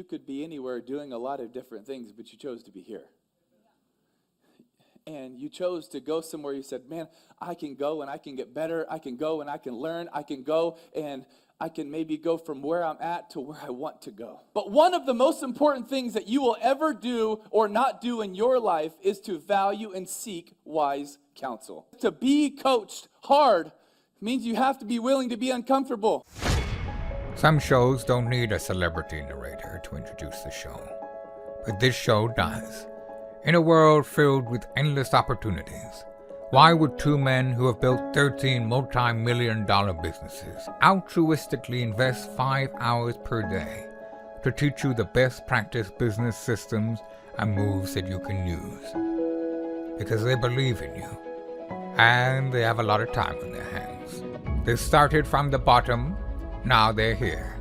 you could be anywhere doing a lot of different things, but you chose to be here. And you chose to go somewhere. You said, man, I can go and I can get better. I can go and I can learn. I can go and I can maybe go from where I'm at to where I want to go. But one of the most important things that you will ever do or not do in your life is to value and seek wise counsel. To be coached hard means you have to be willing to be uncomfortable. Some shows don't need a celebrity narrator to introduce the show, but this show does. In a world filled with endless opportunities, why would two men who have built 13 multi-million-dollar businesses altruistically invest 5 hours per day to teach you the best practice business systems and moves that you can use? Because they believe in you, and they have a lot of time on their hands. They started from the bottom, now they're here.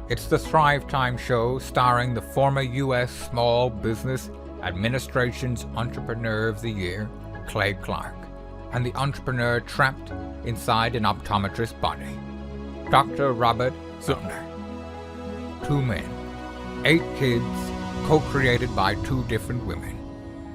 It's the Thrivetime show starring the former U.S. Small Business Administration's Entrepreneur of the Year, Clay Clark, and the entrepreneur trapped inside an optometrist's body, Dr. Robert Zillner. 2 men, 8 kids, co-created by 2 different women,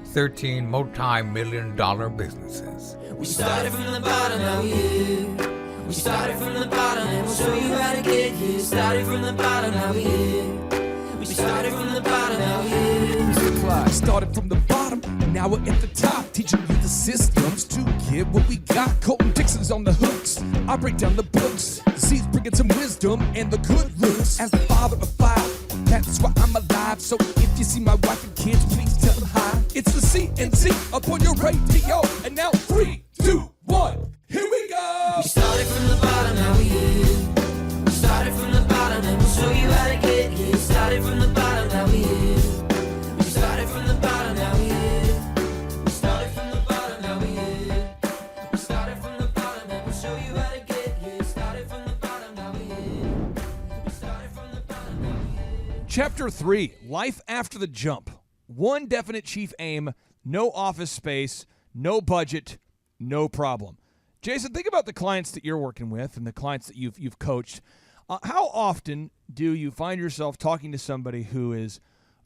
13 multi-million-dollar businesses. We started from the bottom, now we're here. We started from the bottom, and we'll show you how to get here. Started from the bottom, now we're here. We started from the bottom, now we're here. Started from the bottom, and now we're at the top, teaching you the systems to get what we got. Colton Dixon's on the hooks. I break down the books. Z's bringing some wisdom and the good looks. As the father of 5, that's why I'm alive. So if you see my wife and kids, please tell them hi. It's the CNC up on your radio, and now 3, 2, 1, here we go. We started from the bottom, now we're here. We started from the bottom, and we'll show you how to get here. Started from the bottom, now we're here. Started from the bottom, now we're here. We started from the bottom, now we're here. We started from the bottom, and we'll show you how to get here. Started from the bottom, now we're here. We started from the bottom, now we're here. Chapter 3, Life After the Jump. One definite chief aim, no office space, no budget, no problem. Jason, think about the clients that you're working with and the clients that you've coached. How often do you find yourself talking to somebody who is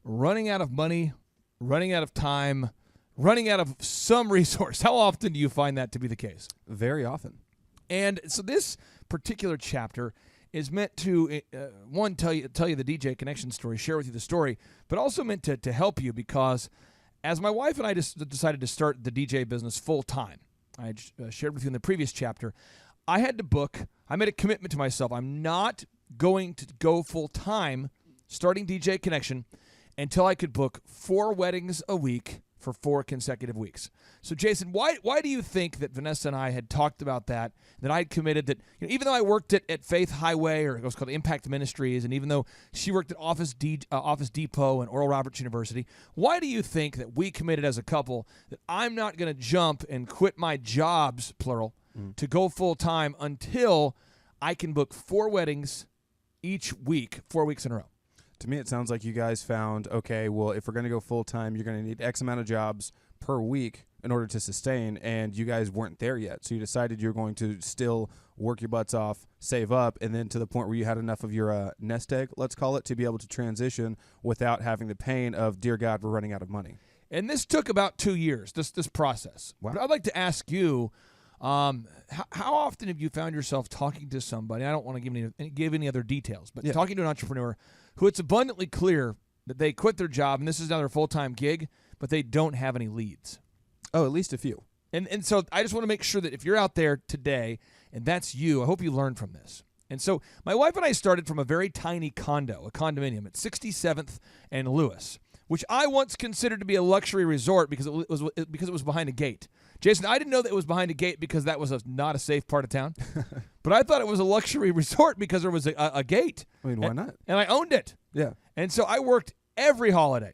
running out of money, running out of time, running out of some resource? How often do you find that to be the case? Very often. And so this particular chapter is meant to, one, tell you the DJ Connection story, share with you the story, but also meant to help you because as my wife and I just decided to start the DJ business full time, I shared with you in the previous chapter, I made a commitment to myself. I'm not going to go full time starting DJ Connection until I could book 4 weddings a week for 4 consecutive weeks. So, Jason, why do you think that Vanessa and I had talked about that I had committed that, even though I worked at Faith Highway, or it was called Impact Ministries, and even though she worked at Office Depot and Oral Roberts University, why do you think that we committed as a couple that I'm not going to jump and quit my jobs, plural, to go full time until I can book 4 weddings each week, 4 weeks in a row? To me, it sounds like you guys found, okay, well, if we're going to go full-time, you're going to need X amount of jobs per week in order to sustain, and you guys weren't there yet. So you decided you're going to still work your butts off, save up, and then to the point where you had enough of your nest egg, let's call it, to be able to transition without having the pain of, dear God, we're running out of money. And this took about 2 years, this process. Wow. But I'd like to ask you, how often have you found yourself talking to somebody, I don't want to give any other details, but talking to an entrepreneur who it's abundantly clear that they quit their job, and this is now their full-time gig, but they don't have any leads? Oh, at least a few. And so I just want to make sure that if you're out there today, and that's you, I hope you learned from this. And so my wife and I started from a very tiny condo, a condominium at 67th and Lewis, which I once considered to be a luxury resort because it was behind a gate. Jason, I didn't know that it was behind a gate because that was not a safe part of town. But I thought it was a luxury resort because there was a gate. I mean, why not? And I owned it. Yeah. And so I worked every holiday.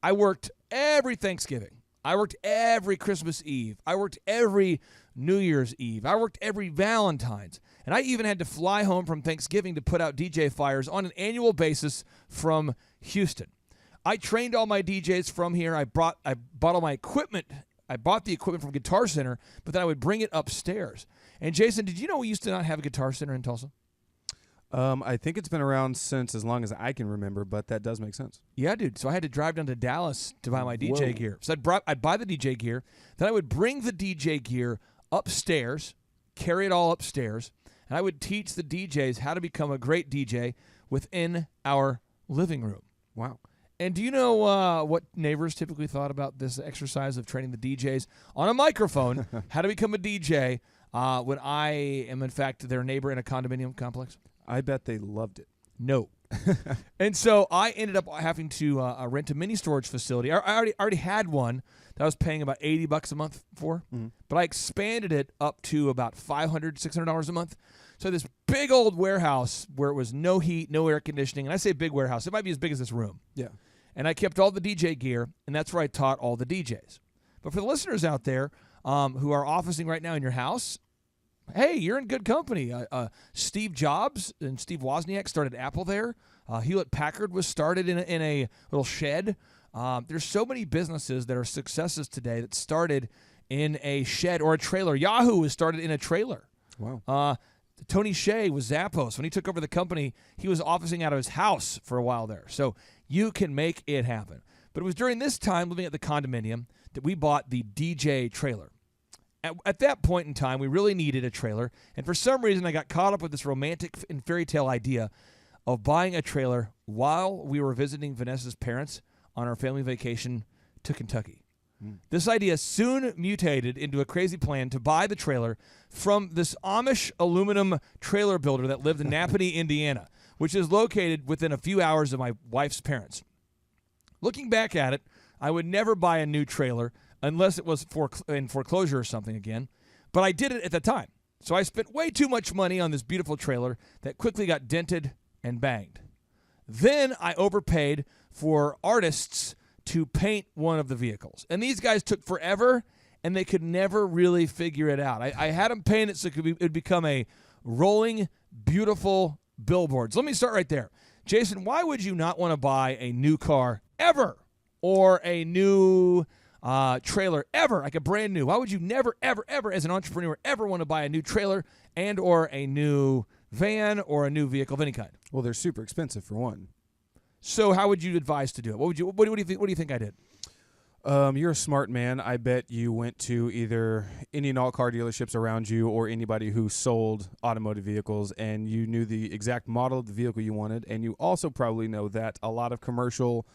I worked every Thanksgiving. I worked every Christmas Eve. I worked every New Year's Eve. I worked every Valentine's. And I even had to fly home from Thanksgiving to put out DJ flyers on an annual basis from Houston. I trained all my DJs from here. I bought all my equipment. I bought the equipment from Guitar Center, but then I would bring it upstairs. And Jason, did you know we used to not have a Guitar Center in Tulsa? I think it's been around since as long as I can remember, but that does make sense. Yeah, dude. So I had to drive down to Dallas to buy my DJ Whoa. gear. So I'd buy the DJ gear. Then I would bring the DJ gear upstairs, carry it all upstairs, and I would teach the DJs how to become a great DJ within our living room. Wow. And do you know what neighbors typically thought about this exercise of training the DJs on a microphone how to become a DJ when I am, in fact, their neighbor in a condominium complex? I bet they loved it. No. And so I ended up having to rent a mini storage facility. I already had one that I was paying about $80 a month for, but I expanded it up to about $500, $600 a month. So this big old warehouse where it was no heat, no air conditioning. And I say big warehouse. It might be as big as this room. Yeah. And I kept all the DJ gear, and that's where I taught all the DJs. But for the listeners out there who are officing right now in your house, hey, you're in good company. Steve Jobs and Steve Wozniak started Apple there. Hewlett-Packard was started in a little shed. There's so many businesses that are successes today that started in a shed or a trailer. Yahoo was started in a trailer. Wow. Tony Hsieh was Zappos. When he took over the company, he was officing out of his house for a while there. So you can make it happen. But it was during this time, living at the condominium, that we bought the DJ trailer. At that point in time, we really needed a trailer. And for some reason, I got caught up with this romantic and fairy tale idea of buying a trailer while we were visiting Vanessa's parents on our family vacation to Kentucky. This idea soon mutated into a crazy plan to buy the trailer from this Amish aluminum trailer builder that lived in Napanee, Indiana, which is located within a few hours of my wife's parents. Looking back at it, I would never buy a new trailer unless it was in foreclosure or something again, but I did it at the time. So I spent way too much money on this beautiful trailer that quickly got dented and banged. Then I overpaid for artists to paint one of the vehicles. And these guys took forever, and they could never really figure it out. I had them paint it so it would become a rolling, beautiful billboard. So let me start right there. Jason, why would you not want to buy a new car ever? Or a new trailer ever, like a brand new? Why would you never, ever, ever, as an entrepreneur, ever want to buy a new trailer and or a new van or a new vehicle of any kind? Well, they're super expensive for one. So how would you advise to do it? What do you think I did? You're a smart man. I bet you went to either any and all car dealerships around you or anybody who sold automotive vehicles, and you knew the exact model of the vehicle you wanted. And you also probably know that a lot of commercial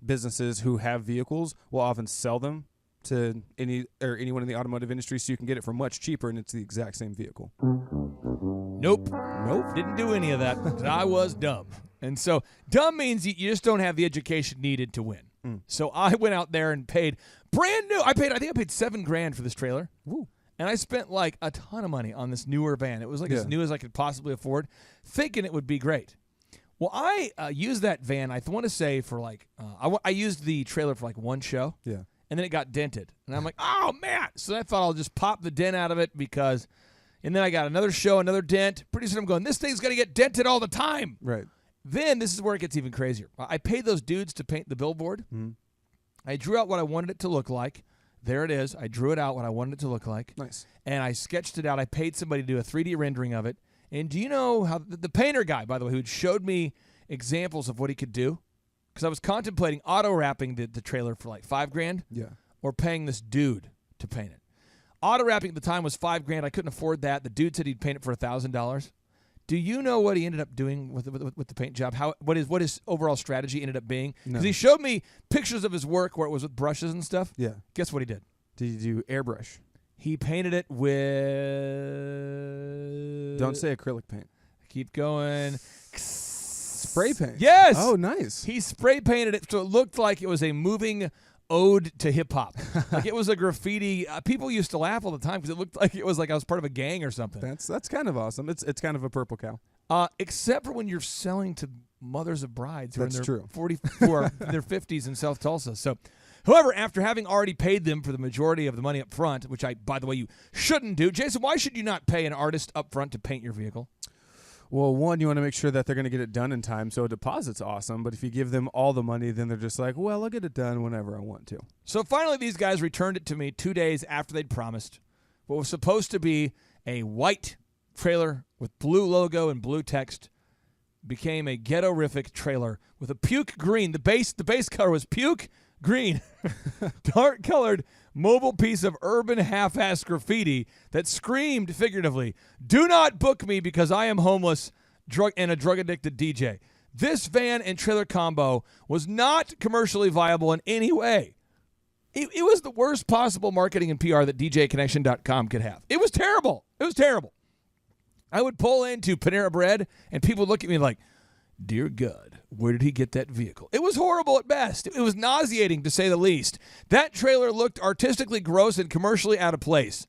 businesses who have vehicles will often sell them to anyone in the automotive industry, so you can get it for much cheaper, and it's the exact same vehicle. Nope. Didn't do any of that. I was dumb. And so dumb means you just don't have the education needed to win. So I went out there and paid brand new. I think I paid $7,000 for this trailer. Woo. And I spent like a ton of money on this newer van. It was like as new as I could possibly afford, thinking it would be great. Well, I used that van, I want to say, for like, I used the trailer for like one show. Yeah. And then it got dented. And I'm like, oh, man. So I thought I'll just pop the dent out of it because, and then I got another show, another dent. Pretty soon I'm going, this thing's going to get dented all the time. Right. Then this is where it gets even crazier. I paid those dudes to paint the billboard. I drew out what I wanted it to look like. There it is. I drew it out what I wanted it to look like. Nice. And I sketched it out. I paid somebody to do a 3D rendering of it. And do you know how the painter guy, by the way, who showed me examples of what he could do? Because I was contemplating auto-wrapping the trailer for like $5,000 or paying this dude to paint it. Auto-wrapping at the time was $5,000. I couldn't afford that. The dude said he'd paint it for $1,000. Do you know what he ended up doing with the paint job? What his overall strategy ended up being? Because he showed me pictures of his work where it was with brushes and stuff. Yeah. Guess what he did? Did you do airbrush? He painted it with... Don't say acrylic paint. Keep going. Spray paint. Yes. Oh, nice. He spray painted it so it looked like it was a moving ode to hip hop. Like it was a graffiti. People used to laugh all the time because it looked like it was like I was part of a gang or something. That's kind of awesome. It's kind of a purple cow. Except for when you're selling to mothers of brides who are in their true. 44, their 50s in South Tulsa. So, however, after having already paid them for the majority of the money up front, which by the way, you shouldn't do. Jason, why should you not pay an artist up front to paint your vehicle? Well, one, you want to make sure that they're going to get it done in time, so a deposit's awesome. But if you give them all the money, then they're just like, well, I'll get it done whenever I want to. So finally, these guys returned it to me 2 days after they'd promised what was supposed to be a white trailer with blue logo and blue text became a ghetto-rific trailer with a puke green. The base color was puke green, dark-colored mobile piece of urban half-ass graffiti that screamed figuratively, "Do not book me because I am homeless and a drug-addicted DJ." This van and trailer combo was not commercially viable in any way. It was the worst possible marketing and PR that DJConnection.com could have. It was terrible. It was terrible. I would pull into Panera Bread, and people would look at me like, "Dear God, where did he get that vehicle?" It was horrible at best. It was nauseating, to say the least. That trailer looked artistically gross and commercially out of place.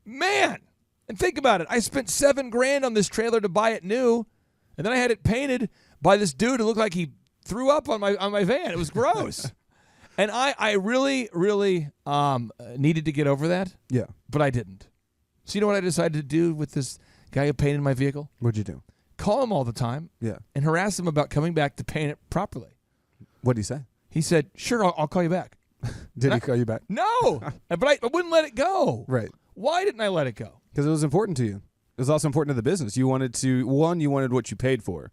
Man, and think about it. I spent $7,000 on this trailer to buy it new, and then I had it painted by this dude who looked like he threw up on my van. It was gross. And I really, really needed to get over that. Yeah. But I didn't. So you know what I decided to do with this guy who painted my vehicle? What'd you do? Call him all the time. Yeah. And harass him about coming back to paint it properly. What'd he say? He said, "Sure, I'll call you back." Did he call you back? No. But I wouldn't let it go. Right. Why didn't I let it go? Because it was important to you. It was also important to the business. You wanted what you paid for,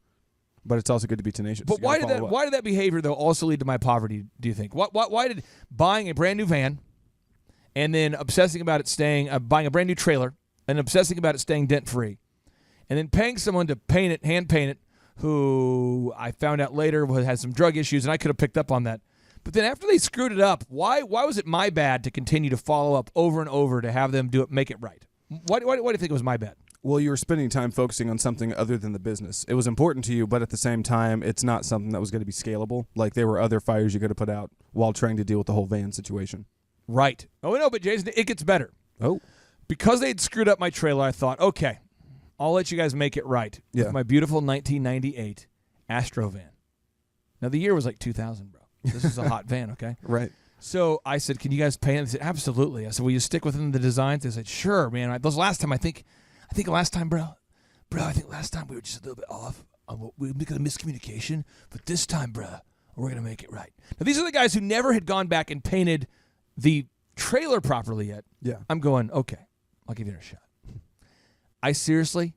but it's also good to be tenacious. But why did that behavior, though, also lead to my poverty, do you think? Why did buying a brand new van and then obsessing about it staying, buying a brand new trailer and obsessing about it staying dent-free, and then paying someone to paint it, hand paint it, who I found out later had some drug issues, and I could have picked up on that. But then after they screwed it up, why was it my bad to continue to follow up over and over to have them make it right? Why do you think it was my bad? Well, you were spending time focusing on something other than the business. It was important to you, but at the same time, it's not something that was going to be scalable. Like, there were other fires you could have put out while trying to deal with the whole van situation. Right. Oh, no, but Jason, it gets better. Oh. Because they'd screwed up my trailer, I thought, okay, I'll let you guys make it right with my beautiful 1998 Astro van. Now, the year was like 2000, bro. This is a hot van, okay? Right. So I said, "Can you guys paint it?" They said, "Absolutely." I said, "Will you stick within the designs?" They said, "Sure, man." Last time, bro, I think last time we were just a little bit off. We were making a miscommunication, but this time, bro, we're going to make it right. Now, these are the guys who never had gone back and painted the trailer properly yet. Yeah. I'm going, okay, I'll give you a shot. I seriously,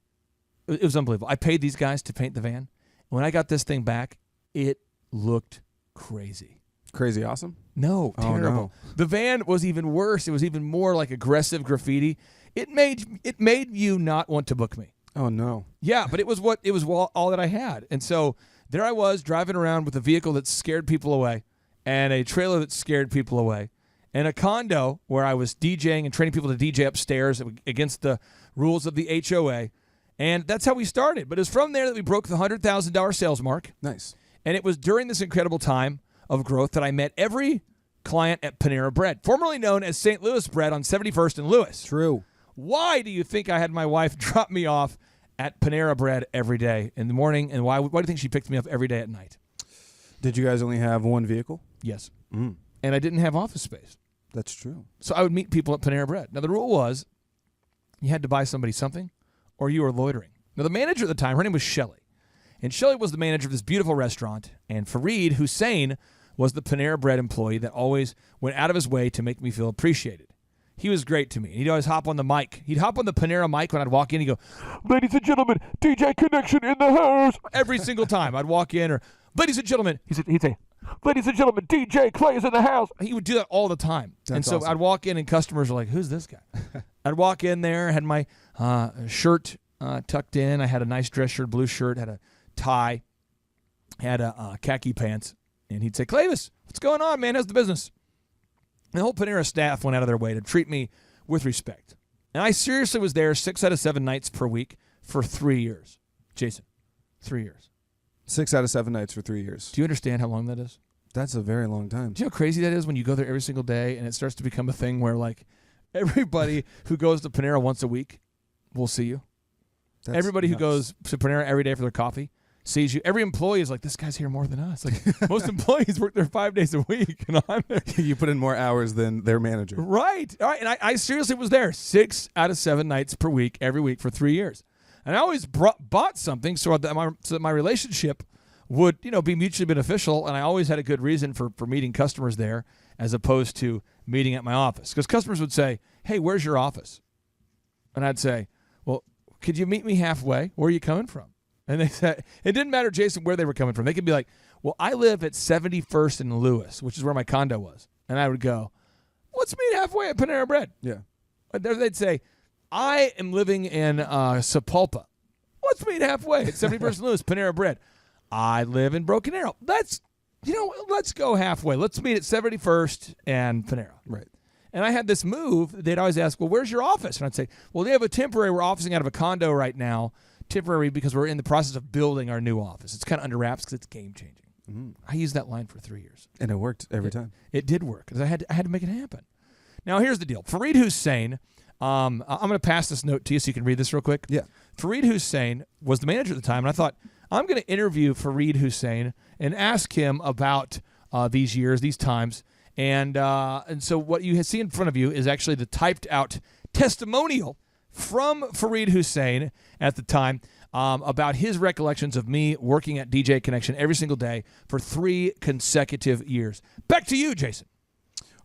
it was unbelievable. I paid these guys to paint the van. When I got this thing back, it looked crazy. Crazy awesome? No, terrible. Oh, no. The van was even worse. It was even more like aggressive graffiti. It made you not want to book me. Oh, no. Yeah, but it was all that I had. And so there I was driving around with a vehicle that scared people away and a trailer that scared people away and a condo where I was DJing and training people to DJ upstairs against the rules of the HOA. And that's how we started. But it was from there that we broke the $100,000 sales mark. Nice. And it was during this incredible time of growth that I met every client at Panera Bread, formerly known as St. Louis Bread on 71st and Lewis. True. Why do you think I had my wife drop me off at Panera Bread every day in the morning, and why do you think she picked me up every day at night? Did you guys only have one vehicle? Yes. Mm. And I didn't have office space. That's true. So I would meet people at Panera Bread. Now, the rule was you had to buy somebody something or you were loitering. Now, the manager at the time, her name was Shelly. And Shelly was the manager of this beautiful restaurant. And Fareed Hussein was the Panera Bread employee that always went out of his way to make me feel appreciated. He was great to me. He'd always hop on the mic. He'd hop on the Panera mic when I'd walk in. He'd go, "Ladies and gentlemen, DJ Connection in the house." Every single time I'd walk in, or, "Ladies and gentlemen," he'd say, "Ladies and gentlemen, DJ Clay is in the house." He would do that all the time. And so awesome. I'd walk in and customers were like, "Who's this guy?" I'd walk in there, had my shirt tucked in. I had a nice dress shirt, blue shirt, had a tie, had a khaki pants. And he'd say, "Clavis, what's going on, man? How's the business?" And the whole Panera staff went out of their way to treat me with respect. And I seriously was there 6 out of 7 nights per week for 3 years. Jason, 3 years. 6 out of 7 nights for 3 years. Do you understand how long that is? That's a very long time. Do you know how crazy that is when you go there every single day and it starts to become a thing where, like, everybody who goes to Panera once a week will see you? That's Everybody who nuts. goes to Panera every day for their coffee sees you. Every employee is like, "This guy's here more than us." Like, most employees work there 5 days a week, and I'm there. You put in more hours than their manager. Right. All right. And I seriously was there 6 out of 7 nights per week, every week for 3 years. And I always bought something so that my relationship would, be mutually beneficial. And I always had a good reason for meeting customers there as opposed to meeting at my office. Because customers would say, "Hey, where's your office?" And I'd say, "Well, could you meet me halfway? Where are you coming from? And they said, it didn't matter, Jason, where they were coming from. They could be like, well, I live at 71st and Lewis, which is where my condo was. And I would go, let's meet halfway at Panera Bread. Yeah. They'd say, I am living in Sepulpa. Let's meet halfway at 71st and Lewis, Panera Bread. I live in Broken Arrow. Let's go halfway. Let's meet at 71st and Panera. Right. And I had this move. They'd always ask, well, where's your office? And I'd say, well, they have a temporary. We're officing out of a condo right now. Temporary because we're in the process of building our new office. It's kind of under wraps because it's game-changing. Mm-hmm. I used that line for 3 years. And it worked every time. It did work because I had to make it happen. Now, here's the deal. Fareed Hussein, I'm going to pass this note to you so you can read this real quick. Yeah. Fareed Hussein was the manager at the time, and I thought, I'm going to interview Fareed Hussein and ask him about these years, these times. And so what you see in front of you is actually the typed-out testimonial from Fareed Hussein at the time about his recollections of me working at DJ Connection every single day for 3 consecutive years. Back to you, Jason.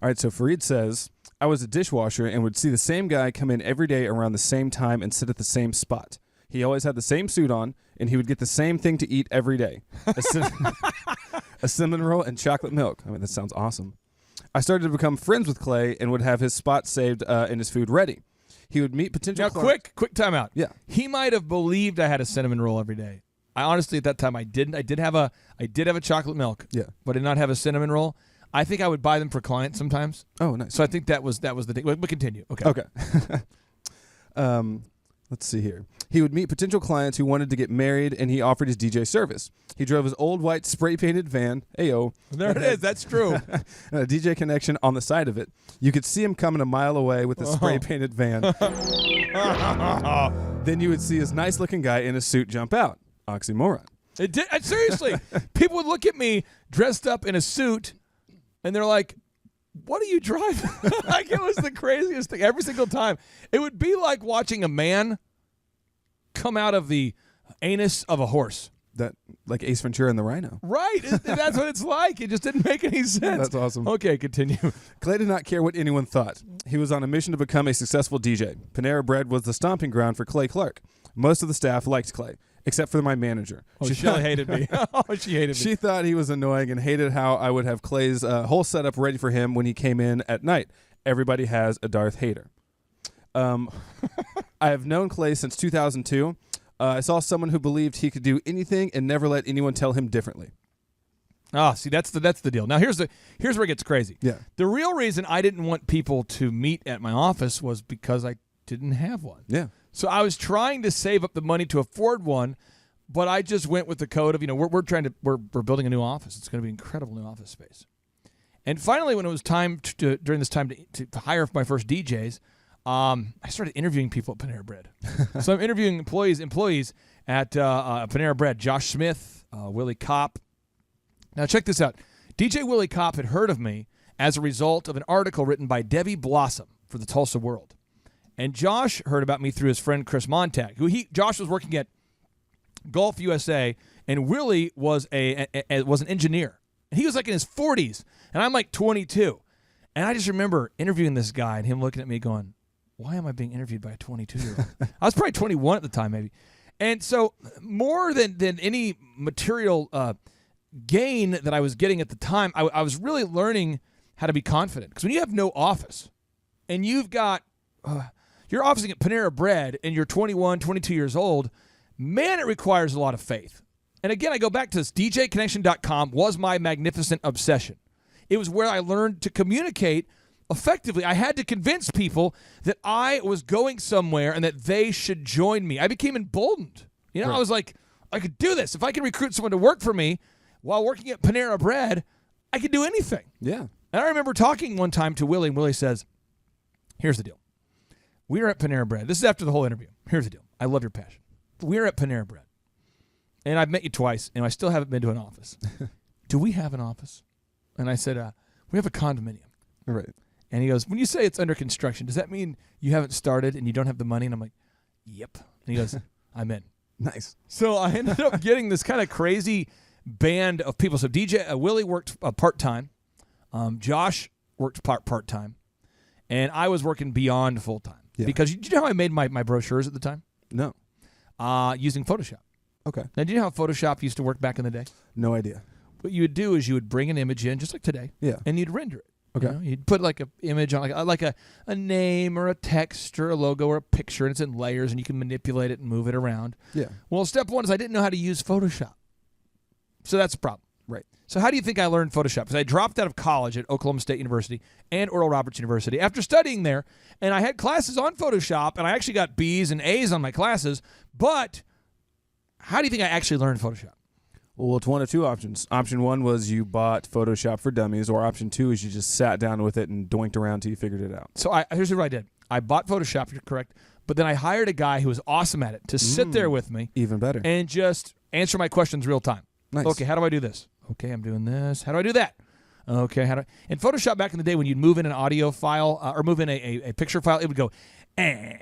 All right, so Fareed says, I was a dishwasher and would see the same guy come in every day around the same time and sit at the same spot. He always had the same suit on, and he would get the same thing to eat every day. A cinnamon roll and chocolate milk. I mean, that sounds awesome. I started to become friends with Clay and would have his spot saved and his food ready. He would meet potential Now, clients. quick timeout. Yeah. He might have believed I had a cinnamon roll every day. I honestly, at that time, I didn't. I did have a chocolate milk. Yeah. But I did not have a cinnamon roll. I think I would buy them for clients sometimes. Oh, nice. So I think that was the thing. But continue. Okay. Okay. Let's see here. He would meet potential clients who wanted to get married, and he offered his DJ service. He drove his old white spray-painted van, Ayo. There it is. That's true. And a DJ Connection on the side of it. You could see him coming a mile away with a spray-painted van. Then you would see his nice-looking guy in a suit jump out. Oxymoron. It did. Seriously, people would look at me dressed up in a suit, and they're like, what are you driving? Like, it was the craziest thing every single time. It would be like watching a man come out of the anus of a horse. That, like Ace Ventura and the Rhino. Right. That's what it's like. It just didn't make any sense. That's awesome. Okay, continue. Clay did not care what anyone thought. He was on a mission to become a successful DJ. Panera Bread was the stomping ground for Clay Clark. Most of the staff liked Clay, except for my manager. Oh, she hated me. Oh, she hated me. She thought he was annoying and hated how I would have Clay's whole setup ready for him when he came in at night. Everybody has a Darth hater. I have known Clay since 2002. I saw someone who believed he could do anything and never let anyone tell him differently. Ah, see, that's the deal. Now here's where it gets crazy. Yeah. The real reason I didn't want people to meet at my office was because I didn't have one. Yeah. So I was trying to save up the money to afford one, but I just went with the code of, we're building a new office. It's going to be incredible new office space. And finally, when it was time during this time to hire my first DJs, I started interviewing people at Panera Bread. So I'm interviewing employees at Panera Bread. Josh Smith, Willie Kopp. Now check this out. DJ Willie Kopp had heard of me as a result of an article written by Debbie Blossom for the Tulsa World. And Josh heard about me through his friend Chris Montag, Josh was working at Gulf USA, and Willie was an engineer. And he was like in his 40s, and I'm like 22. And I just remember interviewing this guy and him looking at me going, why am I being interviewed by a 22-year-old? I was probably 21 at the time, maybe. And so more than any material gain that I was getting at the time, I was really learning how to be confident. Because when you have no office and you've got, you're officing at Panera Bread and you're 21, 22 years old, man, it requires a lot of faith. And again, I go back to this. DJConnection.com was my magnificent obsession. It was where I learned to communicate effectively. I had to convince people that I was going somewhere and that they should join me. I became emboldened. Right. I was like, I could do this. If I can recruit someone to work for me while working at Panera Bread, I could do anything. Yeah. And I remember talking one time to Willie, and Willie says, here's the deal. We are at Panera Bread. This is after the whole interview. Here's the deal. I love your passion. We're at Panera Bread. And I've met you twice, and I still haven't been to an office. Do we have an office? And I said, we have a condominium. Right. And he goes, when you say it's under construction, does that mean you haven't started and you don't have the money? And I'm like, yep. And he goes, I'm in. Nice. So I ended up getting this kind of crazy band of people. So Willie worked part-time. Josh worked part-time. And I was working beyond full-time. Yeah. Because you know how I made my brochures at the time? No. using Photoshop. Okay. Now, do you know how Photoshop used to work back in the day? No idea. What you would do is you would bring an image in, just like today, Yeah. and you'd render it. Okay. You'd put like an image on, like a name or a text or a logo or a picture, and it's in layers, and you can manipulate it and move it around. Yeah. Well, step one is I didn't know how to use Photoshop. So that's a problem. Right. So how do you think I learned Photoshop? Because I dropped out of college at Oklahoma State University and Oral Roberts University after studying there, and I had classes on Photoshop, and I actually got B's and A's on my classes, but how do you think I actually learned Photoshop? Well, it's one of two options. Option one was you bought Photoshop for Dummies, or option two is you just sat down with it and doinked around till you figured it out. So here's what I did. I bought Photoshop, you're correct, but then I hired a guy who was awesome at it to sit there with me Even better. and just answer my questions real time. Nice. Okay, how do I do this? Okay, I'm doing this. How do I do that? Okay, in Photoshop back in the day when you'd move in an audio file or move in a picture file, it would go, and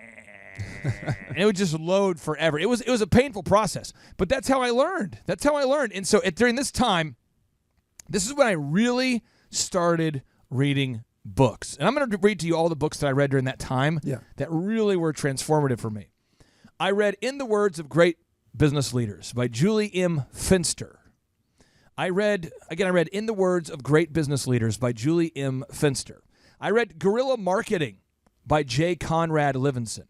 it would just load forever. It was a painful process, but that's how I learned. And so during this time, this is when I really started reading books. And I'm going to read to you all the books that I read during that time that really were transformative for me. I read In the Words of Great Business Leaders by Julie M. Finster. I read In the Words of Great Business Leaders by Julie M. Finster. I read Guerrilla Marketing by J. Conrad Livingston.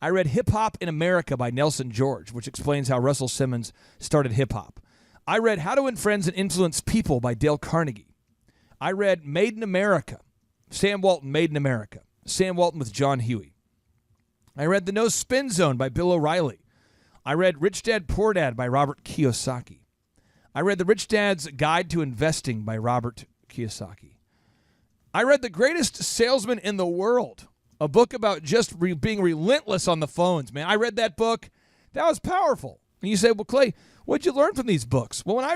I read Hip Hop in America by Nelson George, which explains how Russell Simmons started hip hop. I read How to Win Friends and Influence People by Dale Carnegie. I read Made in America, Sam Walton, Made in America, Sam Walton with John Huey. I read The No Spin Zone by Bill O'Reilly. I read Rich Dad Poor Dad by Robert Kiyosaki. I read The Rich Dad's Guide to Investing by Robert Kiyosaki. I read The Greatest Salesman in the World, a book about just being relentless on the phones, man. I read that book. That was powerful. And you say, well, Clay, what'd you learn from these books? Well, when I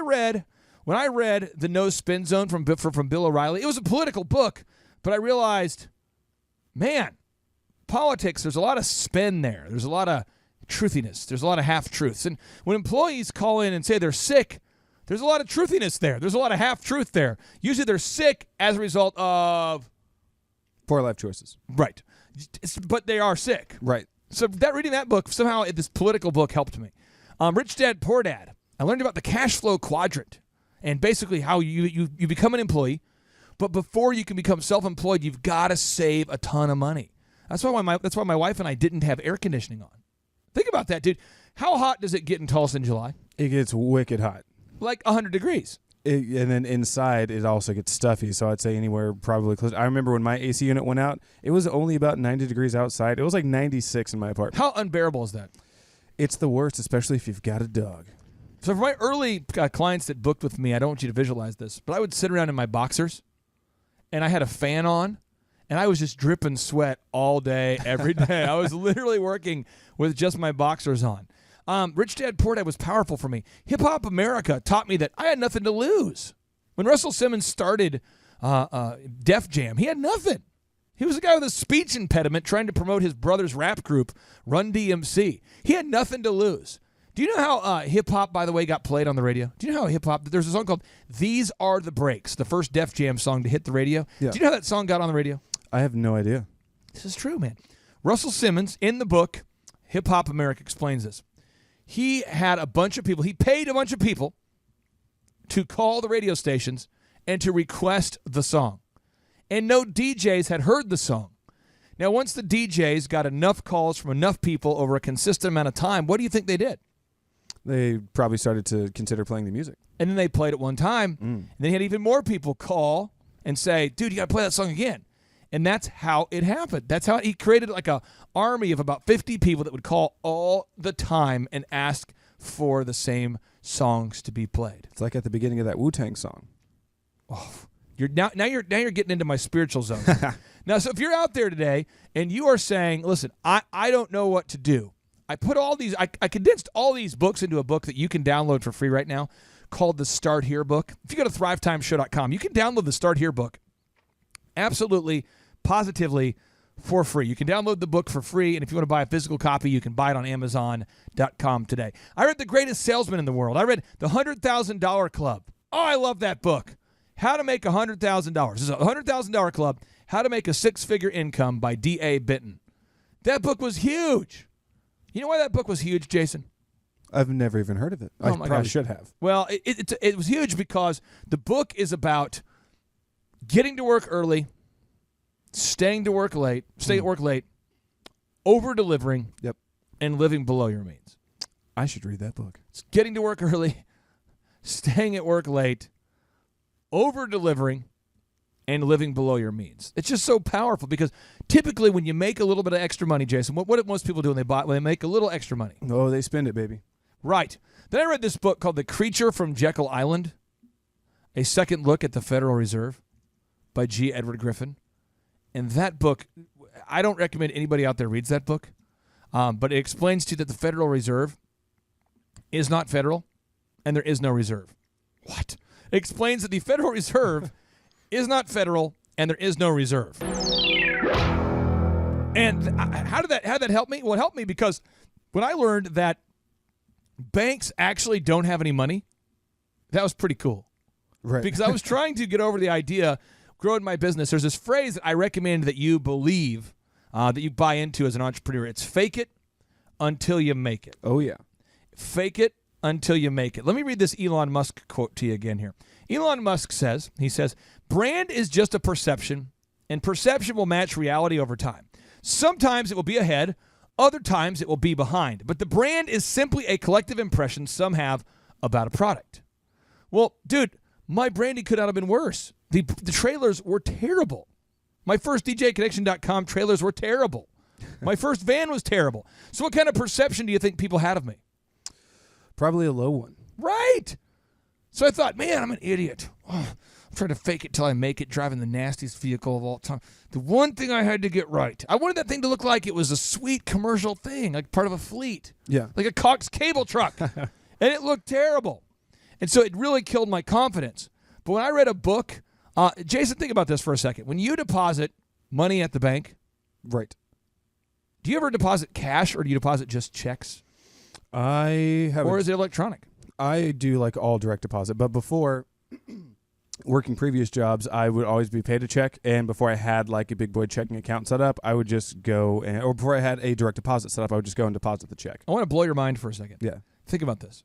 read The No Spin Zone from Bill O'Reilly, it was a political book, but I realized, man, politics, there's a lot of spin there. There's a lot of truthiness. There's a lot of half-truths. And when employees call in and say they're sick, there's a lot of truthiness there. There's a lot of half-truth there. Usually they're sick as a result of... Poor life choices. Right. But they are sick. Right. So reading that book, somehow this political book helped me. Rich Dad, Poor Dad. I learned about the cash flow quadrant and basically how you become an employee, but before you can become self-employed, you've got to save a ton of money. That's why my wife and I didn't have air conditioning on. Think about that, dude. How hot does it get in Tulsa in July? It gets wicked hot. Like 100 degrees. And then inside, it also gets stuffy. So I'd say anywhere probably close. I remember when my AC unit went out, it was only about 90 degrees outside. It was like 96 in my apartment. How unbearable is that? It's the worst, especially if you've got a dog. So for my early clients that booked with me, I don't want you to visualize this, but I would sit around in my boxers, and I had a fan on, and I was just dripping sweat all day, every day. I was literally working with just my boxers on. Rich Dad, Poor Dad was powerful for me. Hip Hop America taught me that I had nothing to lose. When Russell Simmons started Def Jam, he had nothing. He was a guy with a speech impediment trying to promote his brother's rap group, Run DMC. He had nothing to lose. Do you know how hip-hop, by the way, got played on the radio? Do you know how hip-hop, there's a song called These Are the Breaks, the first Def Jam song to hit the radio. Yeah. Do you know how that song got on the radio? I have no idea. This is true, man. Russell Simmons, in the book, Hip Hop America, explains this. He had a bunch of people, he paid a bunch of people to call the radio stations and to request the song. And no DJs had heard the song. Now, once the DJs got enough calls from enough people over a consistent amount of time, what do you think they did? They probably started to consider playing the music. And then they played it one time, and then he had even more people call and say, dude, you got to play that song again. And that's how it happened. That's how he created like a army of about 50 people that would call all the time and ask for the same songs to be played. It's like at the beginning of that Wu-Tang song. Oh, you're getting into my spiritual zone. Now, so if you're out there today and you are saying, listen, I don't know what to do. I put all these, I condensed all these books into a book that you can download for free right now called the Start Here book. If you go to thrivetimeshow.com, you can download the Start Here book absolutely, positively for free. You can download the book for free, and if you want to buy a physical copy, you can buy it on Amazon.com today. I read The Greatest Salesman in the World. I read The $100,000 Club. Oh, I love that book. How to Make $100,000. This is a $100,000 Club, How to Make a Six-Figure Income by D.A. Benton. That book was huge. You know why that book was huge, Jason? I've never even heard of it. I Oh my probably gosh. should have. Well, it was huge because the book is about getting to work early, staying at work late, over-delivering, Yep. and living below your means. I should read that book. It's getting to work early, staying at work late, over-delivering, and living below your means. It's just so powerful because typically when you make a little bit of extra money, Jason, what do most people do when they make a little extra money? Oh, they spend it, baby. Right. Then I read this book called The Creature from Jekyll Island, A Second Look at the Federal Reserve by G. Edward Griffin. And that book, I don't recommend anybody out there reads that book, but it explains to you that the Federal Reserve is not federal and there is no reserve. What? It explains that the Federal Reserve is not federal and there is no reserve. And how did that help me? Well, it helped me because when I learned that banks actually don't have any money, that was pretty cool. Right. Because I was trying to get over the idea, growing my business. There's this phrase that I recommend that you believe, that you buy into as an entrepreneur. It's fake it until you make it. Oh, yeah. Fake it until you make it. Let me read this Elon Musk quote to you again here. Elon Musk says, brand is just a perception, and perception will match reality over time. Sometimes it will be ahead, other times it will be behind. But the brand is simply a collective impression some have about a product. Well, dude, my branding could not have been worse. The trailers were terrible. My first DJConnection.com trailers were terrible. My first van was terrible. So what kind of perception do you think people had of me? Probably a low one. Right. So I thought, man, I'm an idiot. Oh, I'm trying to fake it till I make it, driving the nastiest vehicle of all time. The one thing I had to get right, I wanted that thing to look like it was a sweet commercial thing, like part of a fleet. Yeah. Like a Cox cable truck. And it looked terrible. And so it really killed my confidence. But when I read a book, Jason, think about this for a second. When you deposit money at the bank, Right. do you ever deposit cash or do you deposit just checks? I have. Or is it electronic? I do like all direct deposit, but before working previous jobs, I would always be paid a check, and before I had like a big boy checking account set up, I would just go or before I had a direct deposit set up, I would just go and deposit the check. I want to blow your mind for a second. Yeah. Think about this.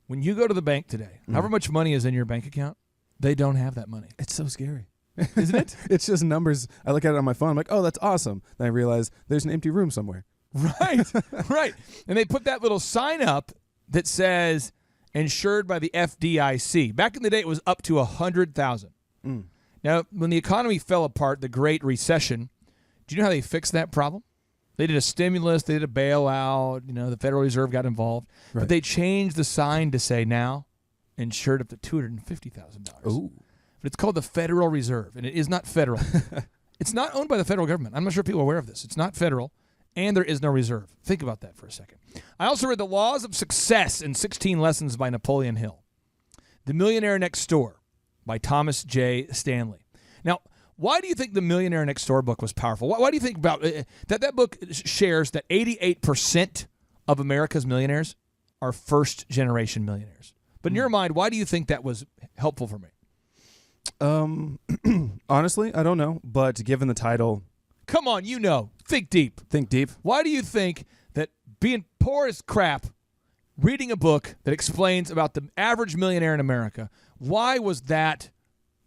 When you go to the bank today, however much money is in your bank account, they don't have that money. It's so scary. Isn't it? It's just numbers. I look at it on my phone. I'm like, oh, that's awesome. Then I realize there's an empty room somewhere. Right. Right. And they put that little sign up that says insured by the FDIC. Back in the day, it was up to 100,000. Now, when the economy fell apart, the Great Recession, do you know how they fixed that problem? They did a stimulus, they did a bailout, the Federal Reserve got involved. Right. But they changed the sign to say now insured up to $250,000. Ooh. But it's called the Federal Reserve, and it is not federal. It's not owned by the federal government. I'm not sure if people are aware of this. It's not federal, and there is no reserve. Think about that for a second. I also read The Laws of Success in 16 Lessons by Napoleon Hill. The Millionaire Next Door by Thomas J. Stanley. Now, why do you think The Millionaire Next Door book was powerful? Why do you think about that book shares that 88% of America's millionaires are first-generation millionaires? But in your mind, why do you think that was helpful for me? Honestly, I don't know, but given the title, Come on, think deep. think deep. Why do you think that being poor as crap, reading a book that explains about the average millionaire in America, why was that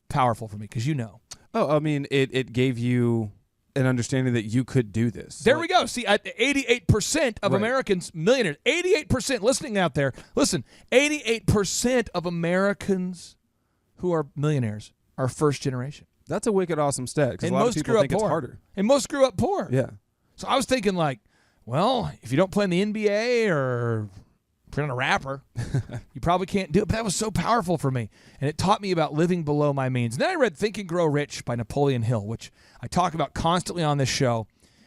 powerful for me? Because Oh, I mean, it gave you an understanding that you could do this. There we go. See, 88% of Right. Americans, millionaires, 88% listening out there, listen, 88% of Americans who are millionaires are first generation. That's a wicked awesome stat because And a lot of most people grew up think it's poor. harder. And most grew up poor. Yeah. So I was thinking well, if you don't play in the NBA or if you're not a rapper, you probably can't do it. But that was so powerful for me. And it taught me about living below my means. And then I read Think and Grow Rich by Napoleon Hill, which I talk about constantly on this show.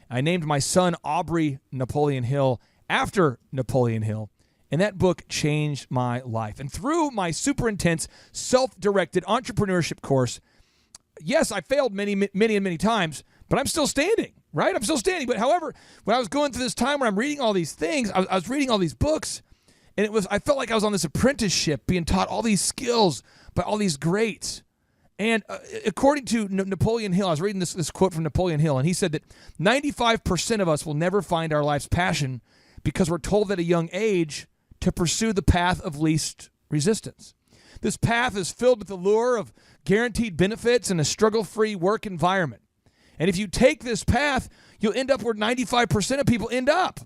I named my son Aubrey Napoleon Hill after Napoleon Hill. And that book changed my life. And through my super intense, self-directed entrepreneurship course, yes, I failed many times, but I'm still standing, right? I'm still standing. But however, when I was going through this time where I'm reading all these things, I was reading all these books, and I felt like I was on this apprenticeship being taught all these skills by all these greats. And according to Napoleon Hill, I was reading this quote from Napoleon Hill, and he said that 95% of us will never find our life's passion because we're told at a young age to pursue the path of least resistance. This path is filled with the lure of guaranteed benefits and a struggle-free work environment. And if you take this path, you'll end up where 95% of people end up.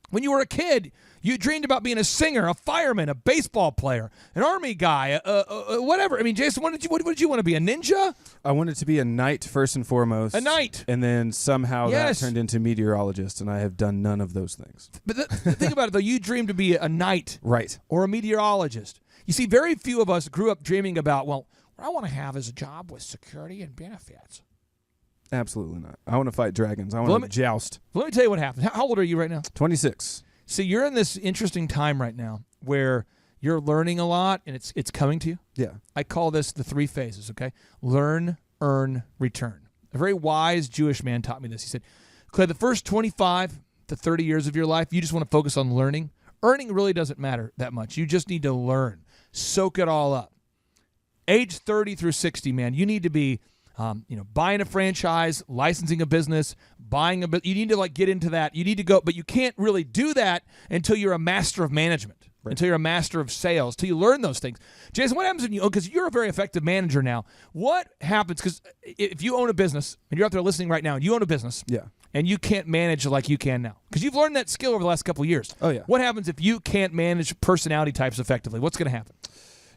When you were a kid, you dreamed about being a singer, a fireman, a baseball player, an army guy, whatever. I mean, Jason, what did you want to be, a ninja? I wanted to be a knight first and foremost. A knight. And then somehow Yes. that turned into meteorologist, and I have done none of those things. But think about it, though. You dreamed to be a knight Right. or a meteorologist. You see, very few of us grew up dreaming about, well, what I want to have is a job with security and benefits. Absolutely not. I want to fight dragons. I Let want me- to joust. Let me tell you what happened. How old are you right now? 26. See, you're in this interesting time right now where you're learning a lot and it's coming to you. Yeah. I call this the 3 phases, okay? Learn, earn, return. A very wise Jewish man taught me this. He said, Clay, the first 25 to 30 years of your life, you just want to focus on learning. Earning really doesn't matter that much. You just need to learn. Soak it all up. Age 30 through 60, man, you need to be buying a franchise, licensing a business, you need to get into that. You need to go, but you can't really do that until you're a master of management, until you're a master of sales, till you learn those things. Jason, what happens when because you're a very effective manager now, what happens, because if you own a business, and you're out there listening right now, and you own a business, Yeah. and you can't manage like you can now, because you've learned that skill over the last couple of years. Oh, yeah. What happens if you can't manage personality types effectively? What's going to happen?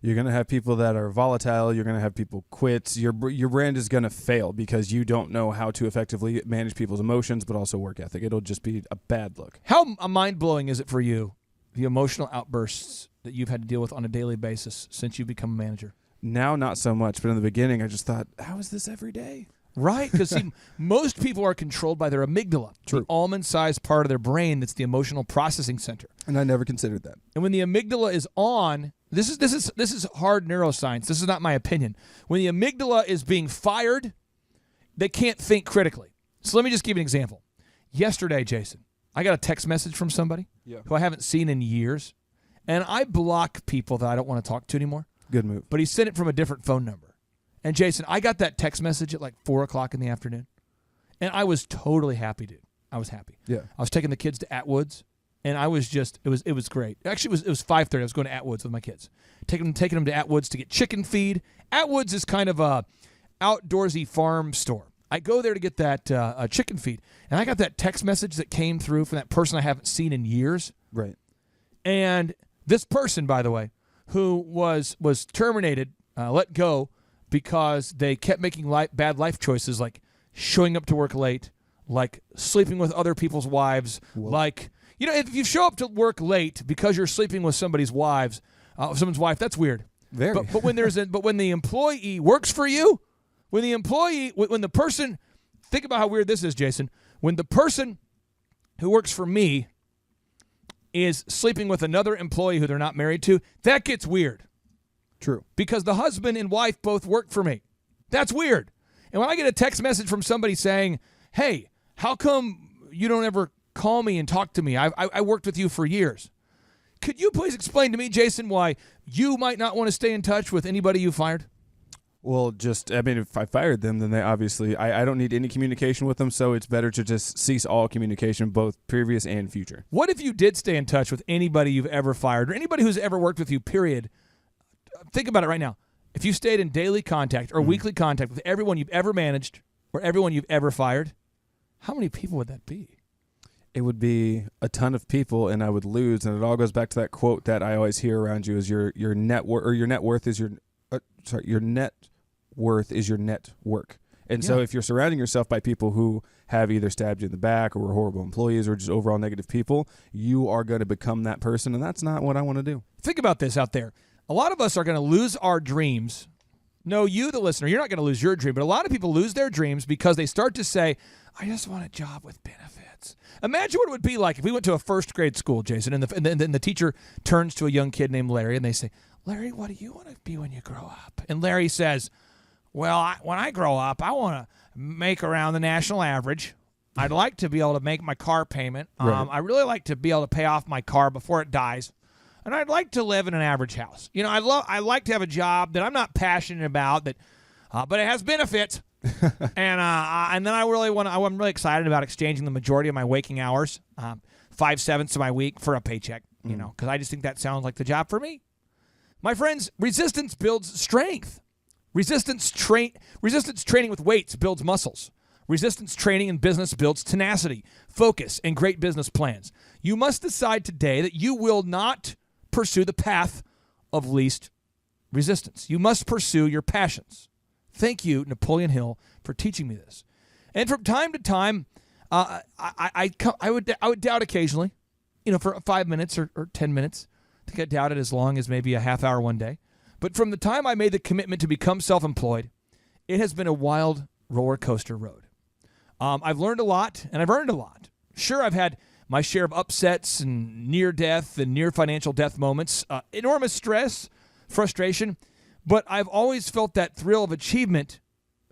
You're going to have people that are volatile. You're going to have people quit. Your brand is going to fail because you don't know how to effectively manage people's emotions, but also work ethic. It'll just be a bad look. How mind-blowing is it for you, the emotional outbursts that you've had to deal with on a daily basis since you've become a manager? Now, not so much, but in the beginning, I just thought, how is this every day? Right, because most people are controlled by their amygdala, True. the almond-sized part of their brain that's the emotional processing center. And I never considered that. And when the amygdala is on, this is hard neuroscience. This is not my opinion. When the amygdala is being fired, they can't think critically. So let me just give you an example. Yesterday, Jason, I got a text message from somebody who I haven't seen in years, and I block people that I don't want to talk to anymore. Good move. But he sent it from a different phone number. And Jason, I got that text message at 4 o'clock in the afternoon, and I was totally happy, dude. I was happy. Yeah. I was taking the kids to Atwoods, and I was it was great. Actually, it was 5:30. I was going to Atwoods with my kids, taking them to Atwoods to get chicken feed. Atwoods is kind of a outdoorsy farm store. I go there to get that chicken feed, and I got that text message that came through from that person I haven't seen in years. Right. And this person, by the way, who was terminated, let go, because they kept making bad life choices, like showing up to work late, like sleeping with other people's wives, if you show up to work late because you're sleeping with someone's wife, that's weird. Very. But when when the employee works for you, when the person, think about how weird this is, Jason. When the person who works for me is sleeping with another employee who they're not married to, that gets weird. True. Because the husband and wife both work for me. That's weird. And when I get a text message from somebody saying, hey, how come you don't ever call me and talk to me? I worked with you for years. Could you please explain to me, Jason, why you might not want to stay in touch with anybody you fired? Well, if I fired them, then they obviously, I don't need any communication with them, so it's better to just cease all communication, both previous and future. What if you did stay in touch with anybody you've ever fired or anybody who's ever worked with you, period? Think about it right now. If you stayed in daily contact or weekly contact with everyone you've ever managed or everyone you've ever fired, how many people would that be? It would be a ton of people, and I would lose. And it all goes back to that quote that I always hear around you: is your net worth is your net worth is your net work. And so if you're surrounding yourself by people who have either stabbed you in the back or were horrible employees or just overall negative people, you are going to become that person, and that's not what I want to do. Think about this out there. A lot of us are going to lose our dreams. No, you, the listener, you're not going to lose your dream, but a lot of people lose their dreams because they start to say, I just want a job with benefits. Imagine what it would be like if we went to a first grade school, Jason, and then the teacher turns to a young kid named Larry, and they say, Larry, what do you want to be when you grow up? And Larry says, well, when I grow up, I want to make around the national average. I'd like to be able to make my car payment. Right. I really like to be able to pay off my car before it dies. And I'd like to live in an average house. I like to have a job that I'm not passionate about, but it has benefits. And then I'm really excited about exchanging the majority of my waking hours 5/7 of my week for a paycheck, you know, because I just think that sounds like the job for me. My friends, resistance builds strength. Resistance training with weights builds muscles. Resistance training in business builds tenacity, focus, and great business plans. You must decide today that you will not pursue the path of least resistance. You must pursue your passions. Thank you, Napoleon Hill, for teaching me this. And from time to time, I would doubt occasionally, you know, for 5 minutes or 10 minutes. I think I doubted as long as maybe a half hour one day. But from the time I made the commitment to become self-employed, it has been a wild roller coaster road. I've learned a lot, and I've earned a lot. Sure, I've had my share of upsets and near death and near financial death moments, enormous stress, frustration, but I've always felt that thrill of achievement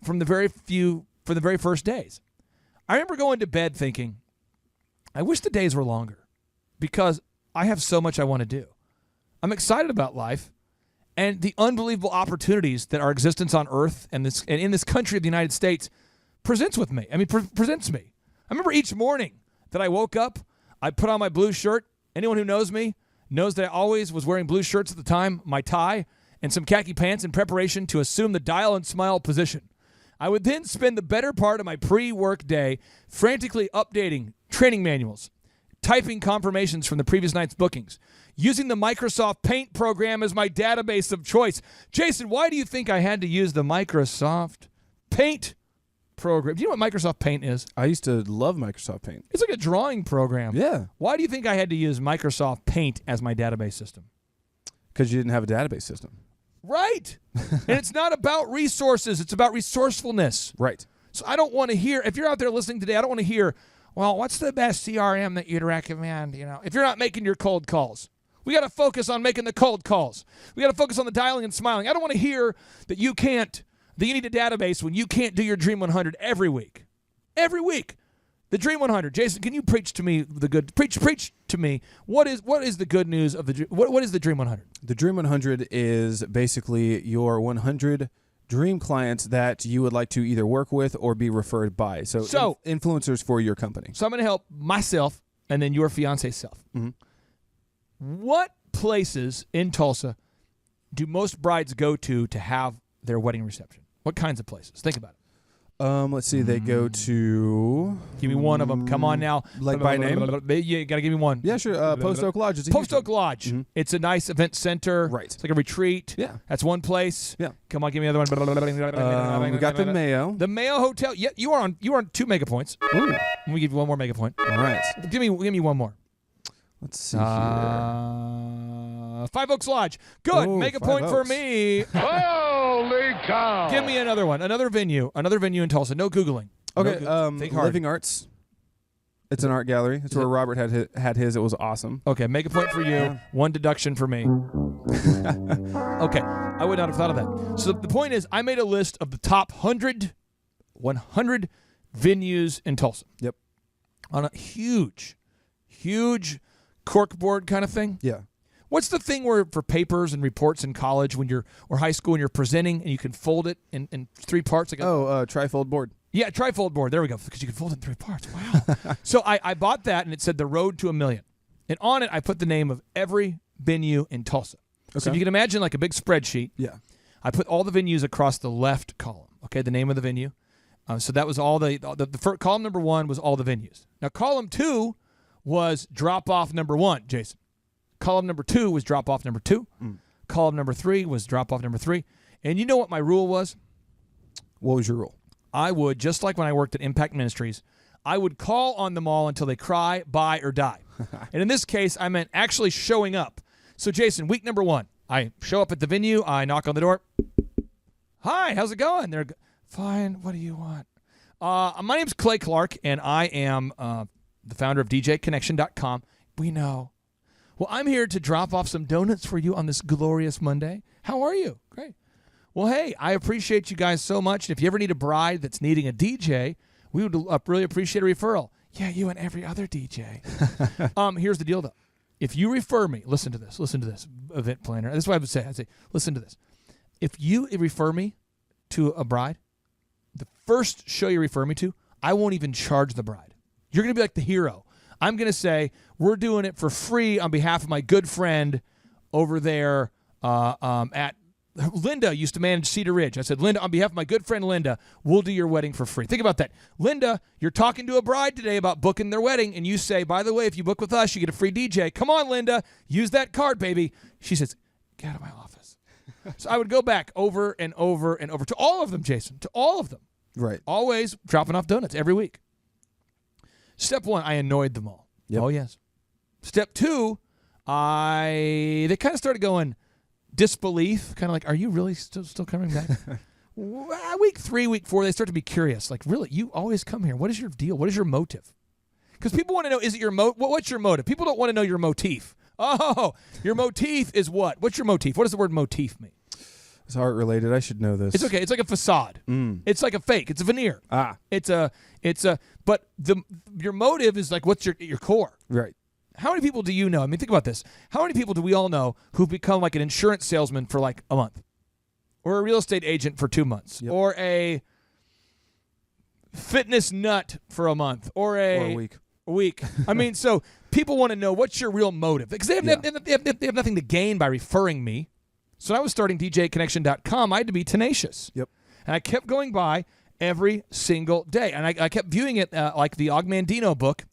from the very first days. I remember going to bed thinking, I wish the days were longer because I have so much I want to do. I'm excited about life and the unbelievable opportunities that our existence on Earth and in this country of the United States presents me. I remember each morning that I woke up, I put on my blue shirt. Anyone who knows me knows that I always was wearing blue shirts at the time, my tie, and some khaki pants in preparation to assume the dial and smile position. I would then spend the better part of my pre-work day frantically updating training manuals, typing confirmations from the previous night's bookings, using the Microsoft Paint program as my database of choice. Jason, why do you think I had to use the Microsoft Paint program? Do you know what Microsoft Paint is? I used to love Microsoft Paint. It's like a drawing program. Yeah. Why do you think I had to use Microsoft Paint as my database system? Because you didn't have a database system. Right. And it's not about resources. It's about resourcefulness. Right. So I don't want to hear, if you're out there listening today, I don't want to hear, well, what's the best CRM that you'd recommend? You know, if you're not making your cold calls. We got to focus on making the cold calls. We got to focus on the dialing and smiling. I don't want to hear that you need a database when you can't do your Dream 100 every week. Every week. The Dream 100. Jason, can you preach to me preach to me. What is the good news of what is the Dream 100? The Dream 100 is basically your 100 dream clients that you would like to either work with or be referred by. So influencers for your company. So I'm going to help myself and then your fiance's self. Mm-hmm. What places in Tulsa do most brides go to have their wedding reception? What kinds of places? Think about it. Let's see. They go to. Give me one of them. Come on now. Like by name? You got to give me one. Yeah, sure. Post Oak Lodge. Post Oak Lodge. Mm-hmm. It's a nice event center. Right. It's like a retreat. Yeah. That's one place. Yeah. Come on, give me another one. We got the Mayo. The Mayo Hotel. Yeah, you are on 2 mega points. Ooh. Let me give you one more mega point. All right. Give me one more. Let's see here. 5 Oaks Lodge. Good. Ooh, Mega 5 point for Oaks. me. Holy cow! Give me another one. Another venue in Tulsa. No Googling. Okay. Think hard. Living Arts. It's an art gallery. It's where Robert had his. It was awesome. Okay, mega point for you. Yeah. One deduction for me. Okay, I would not have thought of that. So the point is, I made a list of the top 100 venues in Tulsa. Yep. On a huge corkboard kind of thing. Yeah. What's the thing where for papers and reports in college or high school when you're presenting and you can fold it in 3 parts? Like trifold board. Yeah, trifold board. There we go. Because you can fold it in 3 parts. Wow. So I bought that and it said The Road to a Million. And on it I put the name of every venue in Tulsa. Okay. So if you can imagine like a big spreadsheet. Yeah. I put all the venues across the left column. Okay, the name of the venue. So that was all the first, column number 1 was all the venues. Now column 2 was drop off number 1, Jason. Column number 2 was drop off number 2. Column number 3 was drop off number 3. And you know what my rule was? What was your rule? I would, just like when I worked at Impact Ministries, I would call on them all until they cry, buy, or die. And in this case, I meant actually showing up. So Jason, week number 1, I show up at the venue, I knock on the door. Hi, how's it going? They're fine. What do you want? My name's Clay Clark, and I am the founder of DJConnection.com. We know. Well, I'm here to drop off some donuts for you on this glorious Monday. How are you? Great. Well, hey, I appreciate you guys so much. And if you ever need a bride that's needing a DJ, we would really appreciate a referral. Yeah, you and every other DJ. Here's the deal, though. If you refer me, listen to this, event planner. That's what I would say. I'd say, listen to this. If you refer me to a bride, the first show you refer me to, I won't even charge the bride. You're going to be like the hero. I'm going to say we're doing it for free on behalf of my good friend over there at Linda used to manage Cedar Ridge. I said, Linda, on behalf of my good friend Linda, we'll do your wedding for free. Think about that. Linda, you're talking to a bride today about booking their wedding, and you say, by the way, if you book with us, you get a free DJ. Come on, Linda. Use that card, baby. She says, get out of my office. So I would go back over and over and over to all of them, Jason, to all of them. Right. Always dropping off donuts every week. Step 1, I annoyed them all. Yep. Oh, yes. Step 2, they kind of started going disbelief, kind of like, are you really still coming back? Week 3, week 4, they start to be curious. Like, really, you always come here. What is your deal? What is your motive? Because people want to know, is it your what's your motive? People don't want to know your motif. Oh, your motif is what? What's your motif? What does the word motif mean? It's art related. I should know this. It's okay. It's like a facade. It's like a fake. It's a veneer. But your motive is like, what's your core? Right. How many people do you know? I mean, think about this. How many people do we all know who've become like an insurance salesman for like a month? Or a real estate agent for 2 months? Yep. Or a fitness nut for a month? Or a week. I mean, so people want to know, what's your real motive? Because they have nothing to gain by referring me. So when I was starting DJConnection.com, I had to be tenacious. Yep. And I kept going by every single day. And I kept viewing it like the Og Mandino book,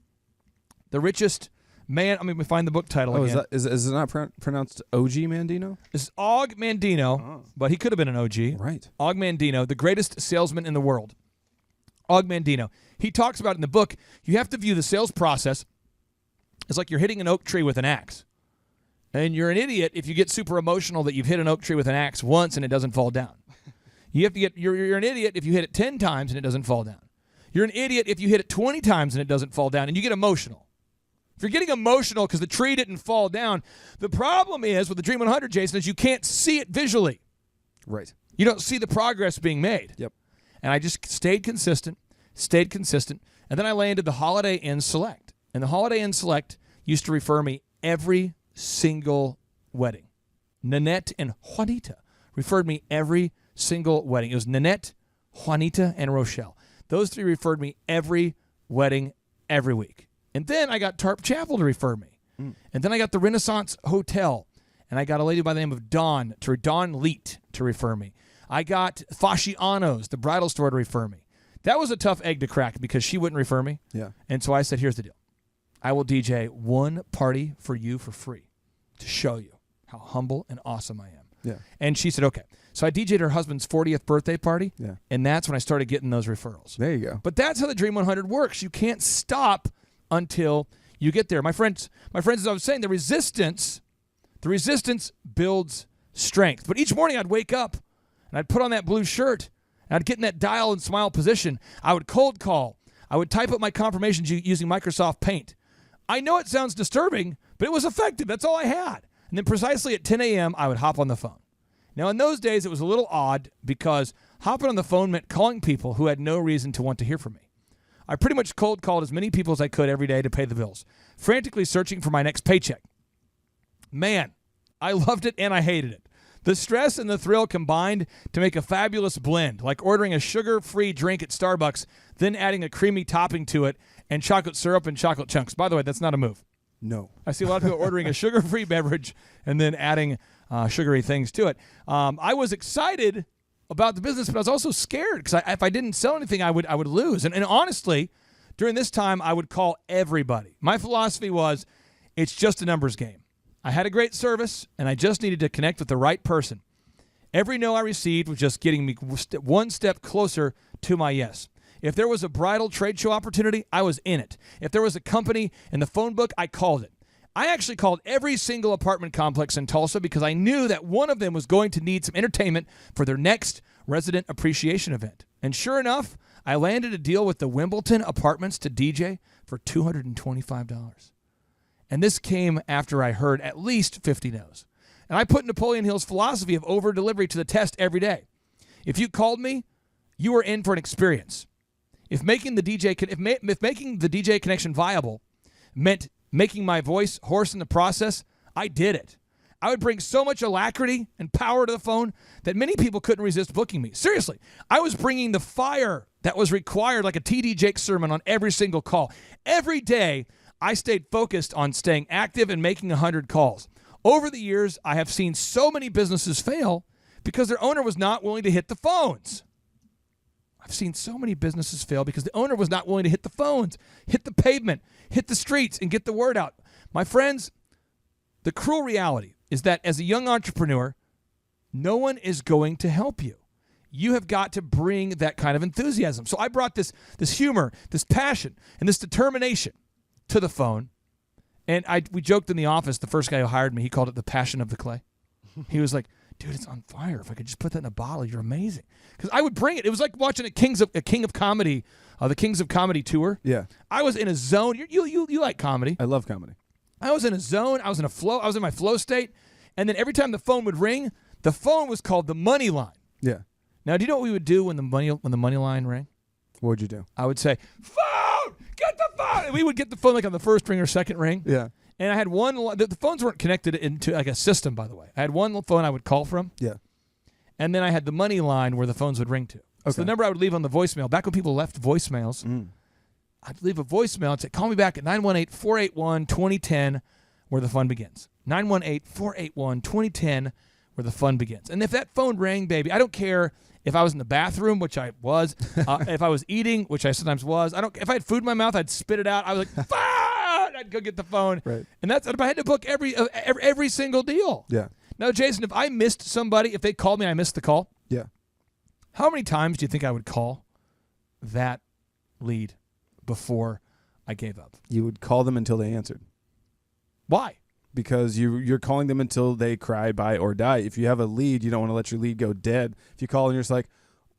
The Richest Man. I mean, we find the book title again. Is it not pronounced OG Mandino? This is Og Mandino, but he could have been an OG. Right. Og Mandino, the greatest salesman in the world. Og Mandino. He talks about in the book, you have to view the sales process as like you're hitting an oak tree with an axe. And you're an idiot if you get super emotional that you've hit an oak tree with an axe once and it doesn't fall down. You're an idiot if you hit it 10 times and it doesn't fall down. You're an idiot if you hit it 20 times and it doesn't fall down and you get emotional. If you're getting emotional because the tree didn't fall down, the problem is with the Dream 100, Jason, is you can't see it visually. Right. You don't see the progress being made. Yep. And I just stayed consistent, and then I landed the Holiday Inn Select. And the Holiday Inn Select used to refer me every single wedding. Nanette and Juanita referred me every single wedding. It was Nanette, Juanita, and Rochelle. Those 3 referred me every wedding, every week. And then I got Tarp Chapel to refer me. And then I got the Renaissance Hotel. And I got a lady by the name of Dawn Leet to refer me. I got Fasciano's, the bridal store, to refer me. That was a tough egg to crack because she wouldn't refer me. Yeah. And so I said, here's the deal. I will DJ one party for you for free to show you how humble and awesome I am. Yeah. And she said, okay. So I DJ'd her husband's 40th birthday party. Yeah. And that's when I started getting those referrals. There you go. But that's how the Dream 100 works. You can't stop until you get there. My friends, as I was saying, the resistance builds strength. But each morning I'd wake up and I'd put on that blue shirt and I'd get in that dial and smile position. I would cold call. I would type up my confirmations using Microsoft Paint. I know it sounds disturbing, but it was effective. That's all I had. And then precisely at 10 a.m., I would hop on the phone. Now, in those days, it was a little odd because hopping on the phone meant calling people who had no reason to want to hear from me. I pretty much cold called as many people as I could every day to pay the bills, frantically searching for my next paycheck. Man, I loved it and I hated it. The stress and the thrill combined to make a fabulous blend, like ordering a sugar-free drink at Starbucks, then adding a creamy topping to it and chocolate syrup and chocolate chunks. By the way, that's not a move. No. I see a lot of people ordering a sugar-free beverage and then adding sugary things to it. I was excited about the business, but I was also scared because if I didn't sell anything, I would lose. And honestly, during this time, I would call everybody. My philosophy was, it's just a numbers game. I had a great service, and I just needed to connect with the right person. Every no I received was just getting me one step closer to my yes. If there was a bridal trade show opportunity, I was in it. If there was a company in the phone book, I called it. I actually called every single apartment complex in Tulsa because I knew that one of them was going to need some entertainment for their next resident appreciation event. And sure enough, I landed a deal with the Wimbledon Apartments to DJ for $225. And this came after I heard at least 50 no's. And I put Napoleon Hill's philosophy of over-delivery to the test every day. If you called me, you were in for an experience. If making the DJ connection viable meant making my voice hoarse in the process, I did it. I would bring so much alacrity and power to the phone that many people couldn't resist booking me. Seriously, I was bringing the fire that was required like a T.D. Jakes sermon on every single call. Every day, I stayed focused on staying active and making 100 calls. Over the years, I have seen so many businesses fail because their owner was not willing to hit the phones. I've seen so many businesses fail because the owner was not willing to hit the phones, hit the pavement, hit the streets, and get the word out. My friends, the cruel reality is that as a young entrepreneur, no one is going to help you. You have got to bring that kind of enthusiasm. So I brought this humor, this passion, and this determination to the phone. And we joked in the office, the first guy who hired me, he called it the passion of the clay. He was like, dude, it's on fire. If I could just put that in a bottle, you're amazing. Because I would bring it. It was like watching a King of Comedy, the Kings of Comedy tour. Yeah. I was in a zone. You like comedy. I love comedy. I was in a zone. I was in a flow. I was in my flow state. And then every time the phone would ring, the phone was called the money line. Yeah. Now, do you know what we would do when the money line rang? What would you do? I would say, phone, get the phone. And we would get the phone like on the first ring or second ring. Yeah. And I had one, the phones weren't connected into like a system, by the way. I had one phone I would call from. Yeah. And then I had the money line where the phones would ring to. Okay. So the number I would leave on the voicemail, back when people left voicemails, I'd leave a voicemail and say, call me back at 918-481-2010 where the fun begins. 918-481-2010 where the fun begins. And if that phone rang, baby, I don't care if I was in the bathroom, which I was, if I was eating, which I sometimes was. If I had food in my mouth, I'd spit it out. I was like, phone! I'd go get the phone. Right. And that's if I had to book every single deal. Yeah. Now, Jason, if I missed somebody, if they called me and I missed the call, Yeah. how many times do you think I would call that lead before I gave up? You would call them until they answered. Why? Because you're calling them until they cry, buy, or die. If you have a lead, you don't want to let your lead go dead. If you call and you're just like,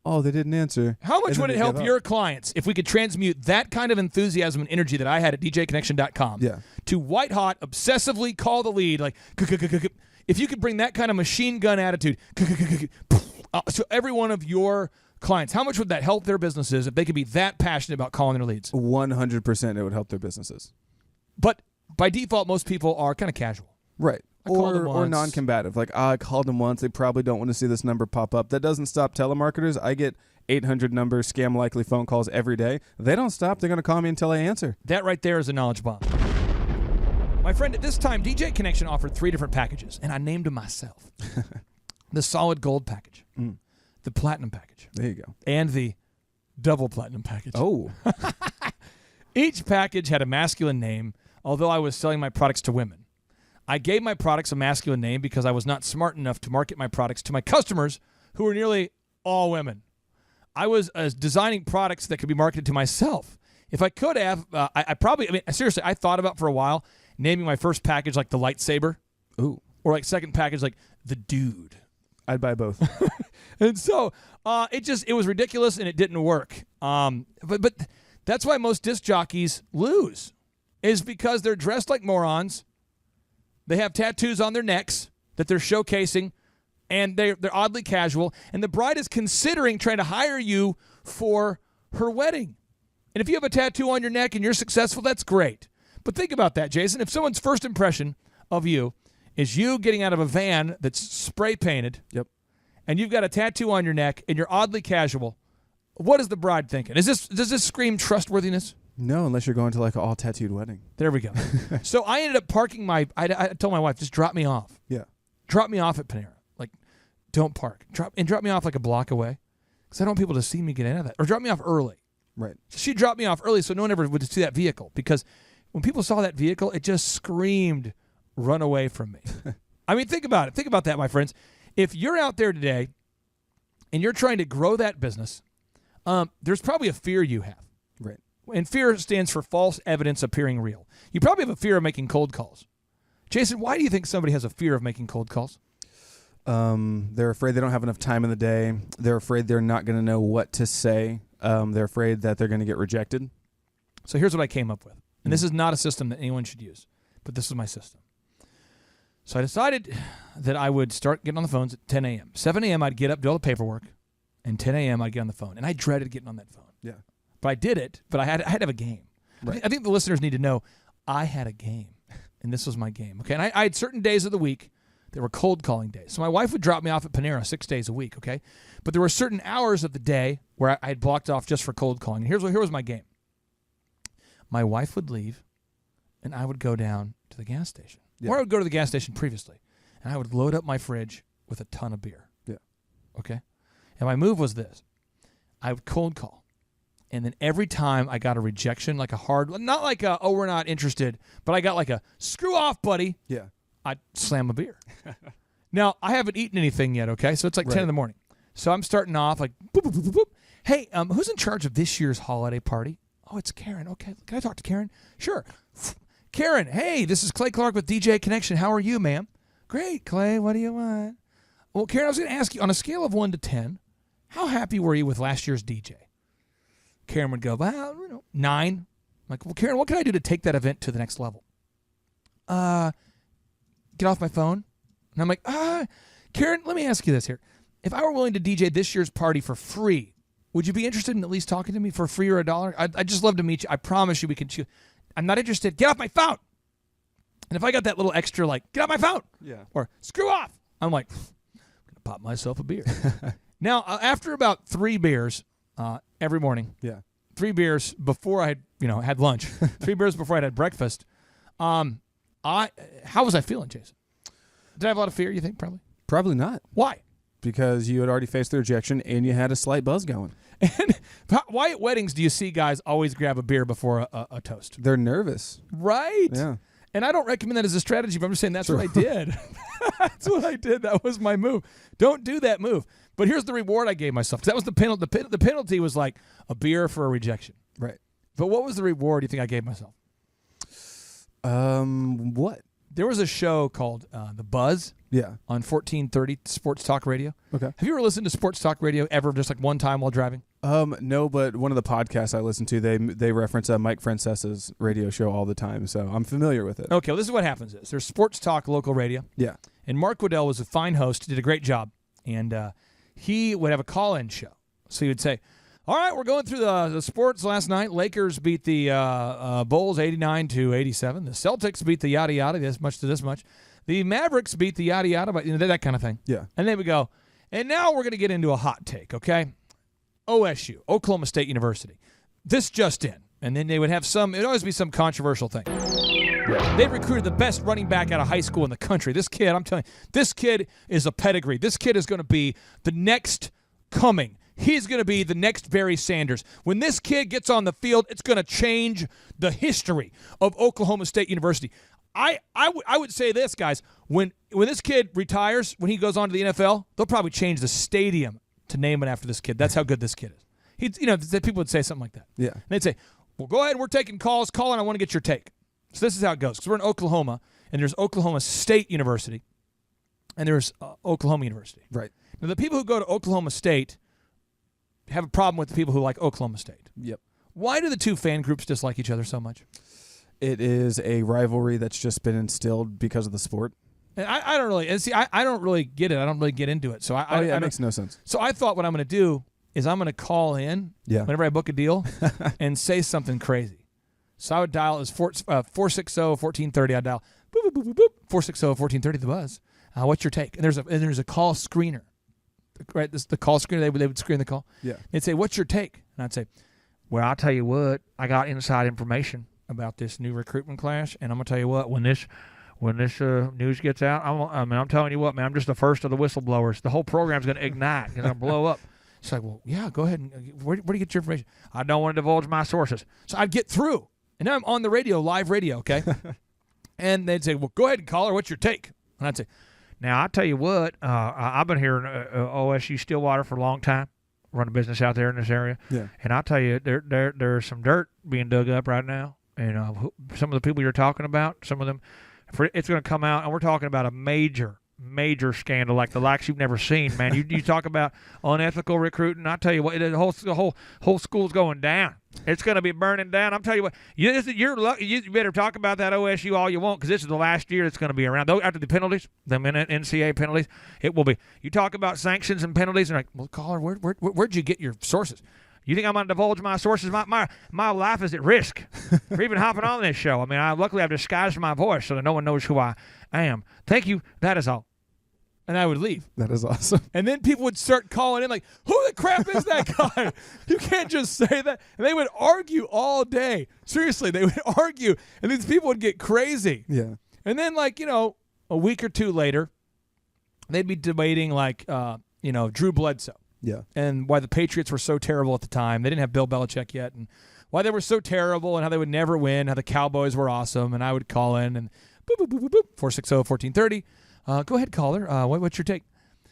oh, they didn't answer. How much and would then it they help give your up. clients if we could transmute that kind of enthusiasm and energy that I had at djconnection.com Yeah. to white hot, obsessively call the lead? Like, if you could bring that kind of machine gun attitude to every one of your clients, how much would that help their businesses if they could be that passionate about calling their leads? 100% it would help their businesses. But by default, most people are kind of casual. Right. I called them Or once. non-combative. Like, I called them once. They probably don't want to see this number pop up. That doesn't stop telemarketers. I get 800 number scam likely phone calls every day. They don't stop. They're going to call me until I answer. That right there is a knowledge bomb. My friend, at this time, DJ Connection offered 3 different packages, and I named them myself. The solid gold package, the platinum package, There you go. and the double platinum package. Oh. Each package had a masculine name, although I was selling my products to women. I gave my products a masculine name because I was not smart enough to market my products to my customers, who were nearly all women. I was designing products that could be marketed to myself. If I could have, seriously, I thought about for a while naming my first package like the lightsaber. Ooh. Or like second package like the dude. I'd buy both. And so it was ridiculous and it didn't work. But that's why most disc jockeys lose, is because they're dressed like morons. They have tattoos on their necks that they're showcasing, and they're oddly casual. And the bride is considering trying to hire you for her wedding. And if you have a tattoo on your neck and you're successful, that's great. But think about that, Jason. If someone's first impression of you is you getting out of a van that's spray painted, Yep. and you've got a tattoo on your neck and you're oddly casual, what is the bride thinking? Does this scream trustworthiness? No, unless you're going to like an all-tattooed wedding. There we go. So I ended up parking I told my wife, just drop me off. Yeah. Drop me off at Panera. Like, don't park. Drop me off like a block away, because I don't want people to see me get into that. Or drop me off early. Right. So she dropped me off early so no one ever would see that vehicle, because when people saw that vehicle, it just screamed, run away from me. I mean, think about it. Think about that, my friends. If you're out there today and you're trying to grow that business, there's probably a fear you have. Right. And fear stands for false evidence appearing real. You probably have a fear of making cold calls. Jason, why do you think somebody has a fear of making cold calls? They're afraid they don't have enough time in the day. They're afraid they're not going to know what to say. They're afraid that they're going to get rejected. So here's what I came up with. And this is not a system that anyone should use, but this is my system. So I decided that I would start getting on the phones at 10 a.m. 7 a.m. I'd get up, do all the paperwork, and 10 a.m. I'd get on the phone. And I dreaded getting on that phone. Yeah. But I did it, but I had to have a game. Right. I think the listeners need to know I had a game, and this was my game. Okay, and I had certain days of the week that were cold calling days. So my wife would drop me off at Panera 6 days a week, okay? But there were certain hours of the day where I had blocked off just for cold calling. And here was my game. My wife would leave, and I would go down to the gas station. Or I would go to the gas station previously, and I would load up my fridge with a ton of beer. Yeah. Okay? And my move was this. I would cold call. And then every time I got a rejection, like a hard, not like a, oh, we're not interested, but I got like a, screw off, buddy. Yeah. I'd slam a beer. Now, I haven't eaten anything yet, okay? So it's like 10 in the morning. So I'm starting off like, boop, boop, boop, boop, boop. Hey, who's in charge of this year's holiday party? Oh, it's Karen. Okay, can I talk to Karen? Sure. Karen, hey, this is Clay Clark with DJ Connection. How are you, ma'am? Great, Clay. What do you want? Well, Karen, I was going to ask you, on a scale of 1 to 10, how happy were you with last year's DJ? Karen would go, well, 9. I'm like, well, Karen, what can I do to take that event to the next level? Get off my phone. And I'm like, Karen, let me ask you this here. If I were willing to DJ this year's party for free, would you be interested in at least talking to me for free or $1? I'd just love to meet you. I promise you we can choose. I'm not interested. Get off my phone. And if I got that little extra, like, get off my phone. Yeah. Or screw off. I'm like, I'm going to pop myself a beer. Now, after about 3 beers every morning. Yeah. 3 beers before I had lunch. 3 beers before I had breakfast. How was I feeling, Jason? Did I have a lot of fear, you think, probably? Probably not. Why? Because you had already faced the rejection and you had a slight buzz going. And why at weddings do you see guys always grab a beer before a toast? They're nervous. Right. Yeah. And I don't recommend that as a strategy, but I'm just saying that's what I did. That's what I did. That was my move. Don't do that move. But here's the reward I gave myself. That was the penalty. The penalty was like a beer for a rejection. Right. But what was the reward you think I gave myself? What? There was a show called The Buzz. Yeah. On 1430 Sports Talk Radio. Okay. Have you ever listened to Sports Talk Radio ever, just like one time while driving? No, but one of the podcasts I listen to, they reference Mike Francesa's radio show all the time, so I'm familiar with it. Okay, well, this is what happens. There's Sports Talk local radio. Yeah. And Mark Waddell was a fine host, did a great job, and he would have a call-in show. So he would say, all right, we're going through the sports last night. Lakers beat the Bulls 89-87. The Celtics beat the yada yada, this much to this much. The Mavericks beat the yada yada, but that kind of thing. Yeah. And then we go, and now we're going to get into a hot take, okay? OSU, Oklahoma State University. This just in. And then they would have it would always be some controversial thing. They recruited the best running back out of high school in the country. This kid, I'm telling you, this kid is a pedigree. This kid is going to be the next coming. He's going to be the next Barry Sanders. When this kid gets on the field, it's going to change the history of Oklahoma State University. I would say this, guys. When this kid retires, when he goes on to the NFL, they'll probably change the stadium to name it after this kid. That's how good this kid is. People would say something like that. Yeah. And they'd say, well, go ahead. We're taking calls. Call in. I want to get your take. So this is how it goes. Because we're in Oklahoma, and there's Oklahoma State University, and there's Oklahoma University. Right. Now, the people who go to Oklahoma State have a problem with the people who like Oklahoma State. Yep. Why do the two fan groups dislike each other so much? It is a rivalry that's just been instilled because of the sport. And I don't really, and see, I don't really get it. I don't really get into it. So it makes no sense. So I thought what I'm going to do is I'm going to call in whenever I book a deal and say something crazy. So I would dial, it was 460-1430. I'd dial, boop, boop, boop, boop, boop, 460-1430, the Buzz. What's your take? And there's a call screener. Right, the call screener, they would screen the call. Yeah. They'd say, what's your take? And I'd say, well, I'll tell you what, I got inside information about this new recruitment class, and I'm going to tell you what, when this news gets out, I'm telling you what, man, I'm just the first of the whistleblowers. The whole program's going to ignite. It's going to blow up. It's like, well, yeah, go ahead. And where do you get your information? I don't want to divulge my sources. So I'd get through. And now I'm on the radio, live radio, okay? And they'd say, well, go ahead and call her. What's your take? And I'd say, now, I tell you what, I've been here in OSU Stillwater for a long time, run a business out there in this area. Yeah. And I'll tell you, there's some dirt being dug up right now. And some of the people you're talking about, some of them, it's going to come out, and we're talking about a major scandal like the likes you've never seen, man. You talk about unethical recruiting. I tell you what, the whole school's going down. It's going to be burning down. I'm telling you what, you better talk about that OSU all you want, because this is the last year it's going to be around. Though after the penalties, the NCAA penalties, it will be. You talk about sanctions and penalties, and like, well, caller, where'd you get your sources? You think I'm going to divulge my sources? My life is at risk for even hopping on this show. I mean, luckily I've disguised my voice so that no one knows who I am. Thank you. That is all. and I would leave. That is awesome. And then people would start calling in like, who the crap is that guy? You can't just say that. And they would argue all day. Seriously, they would argue. And these people would get crazy. Yeah. And then, like, a week or two later, they'd be debating, like, Drew Bledsoe. Yeah. And why the Patriots were so terrible at the time. They didn't have Bill Belichick yet. And why they were so terrible and how they would never win, how the Cowboys were awesome. And I would call in and boop, boop, boop, boop, boop, 460-1430. Go ahead, caller. What's your take?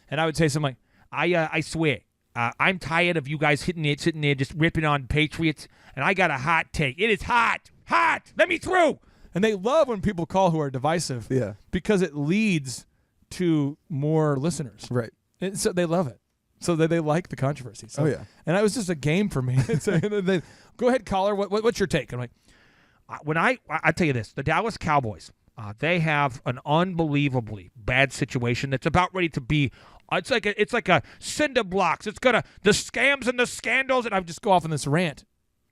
And I would say something like, I swear, I'm tired of you guys sitting there just ripping on Patriots, and I got a hot take. It is hot. Let me through. And they love when people call who are divisive. Yeah. Because it leads to more listeners. Right. And so they love it. So they like the controversy. So, Oh, yeah. And it was just a game for me. So then, go ahead, caller. What's your take? I'm like, I tell you this, the Dallas Cowboys, they have an unbelievably bad situation that's about ready to be. It's like a cinder blocks. It's the scams and the scandals, and I would just go off on this rant,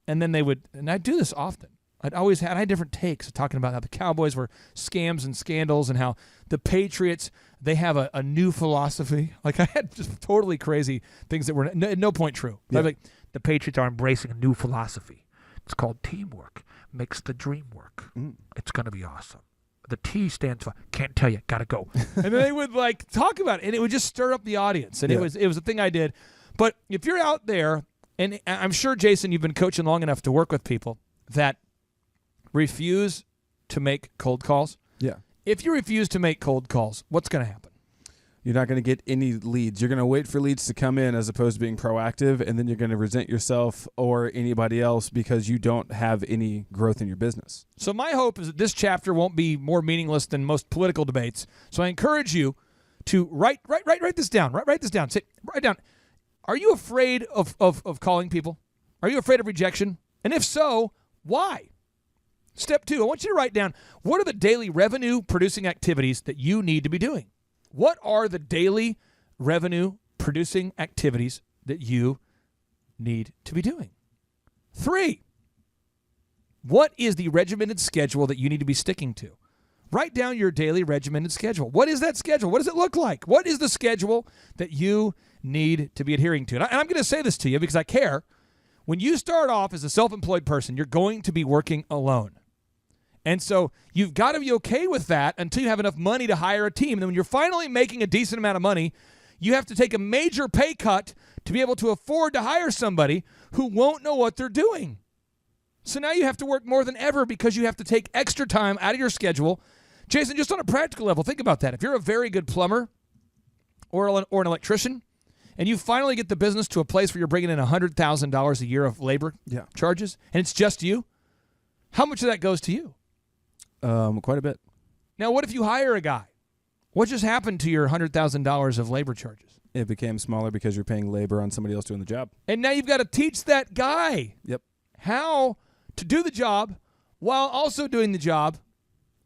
and then and I do this often. I had different takes of talking about how the Cowboys were scams and scandals, and how the Patriots, they have a new philosophy. Like, I had just totally crazy things that were at no point true. Yeah. Like, the Patriots are embracing a new philosophy. It's called teamwork. Makes the dream work. It's going to be awesome. The T stands for can't tell you, gotta go. And then they would like talk about it, and it would just stir up the audience. And it was a thing I did. But if you're out there, and I'm sure, Jason, you've been coaching long enough to work with people that refuse to make cold calls. Yeah. If you refuse to make cold calls, what's going to happen? You're not going to get any leads. You're going to wait for leads to come in as opposed to being proactive, and then you're going to resent yourself or anybody else because you don't have any growth in your business. So my hope is that this chapter won't be more meaningless than most political debates. So I encourage you to write this down. Write this down. Write down. Are you afraid of calling people? Are you afraid of rejection? And if so, why? Step 2, I want you to write down, what are the daily revenue-producing activities that you need to be doing? What are the daily revenue-producing activities that you need to be doing? 3, what is the regimented schedule that you need to be sticking to? Write down your daily regimented schedule. What is that schedule? What does it look like? What is the schedule that you need to be adhering to? And I'm going to say this to you because I care. When you start off as a self-employed person, you're going to be working alone. And so you've got to be okay with that until you have enough money to hire a team. And then when you're finally making a decent amount of money, you have to take a major pay cut to be able to afford to hire somebody who won't know what they're doing. So now you have to work more than ever because you have to take extra time out of your schedule. Jason, just on a practical level, think about that. If you're a very good plumber or an electrician, and you finally get the business to a place where you're bringing in $100,000 a year of labor charges, and it's just you, how much of that goes to you? Quite a bit. Now, what if you hire a guy? What just happened to your $100,000 of labor charges? It became smaller because you're paying labor on somebody else doing the job. And now you've got to teach that guy how to do the job while also doing the job,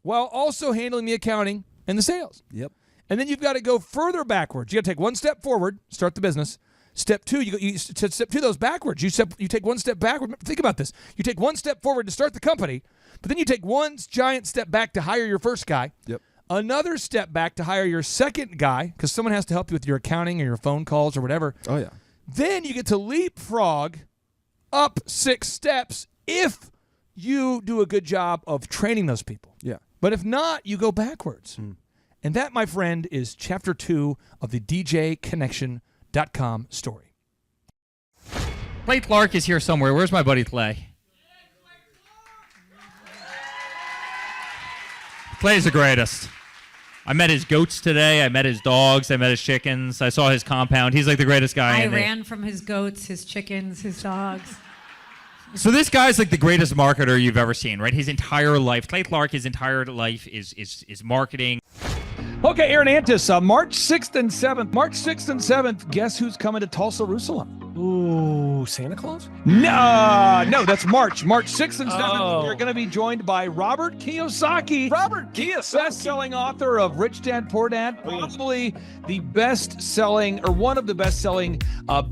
while also handling the accounting and the sales. Yep. And then you've got to go further backwards. You got to take one step forward, start the business. Step 2, step 2 goes backwards. You take one step backward. Think about this. You take one step forward to start the company, but then you take one giant step back to hire your first guy. Yep. Another step back to hire your second guy because someone has to help you with your accounting or your phone calls or whatever. Oh, yeah. Then you get to leapfrog up 6 steps if you do a good job of training those people. Yeah. But if not, you go backwards. And that, my friend, is chapter 2 of the DJConnection.com story. Clay Clark is here somewhere. Where's my buddy Clay? Clay's the greatest. I met his goats today. I met his dogs. I met his chickens. I saw his compound. He's like the greatest guy. I ran from his goats, his chickens, his dogs. So this guy's like the greatest marketer you've ever seen, right? His entire life, Clay Clark, his entire life is marketing. Okay, Aaron Antis, March 6th and 7th. March 6th and 7th, guess who's coming to Tulsa, Jerusalem? Ooh, Santa Claus? No, that's March. March 6th and 7th, Oh. you're going to be joined by Robert Kiyosaki. Robert Kiyosaki. Best-selling author of Rich Dad, Poor Dad. Probably the best-selling, or one of the best-selling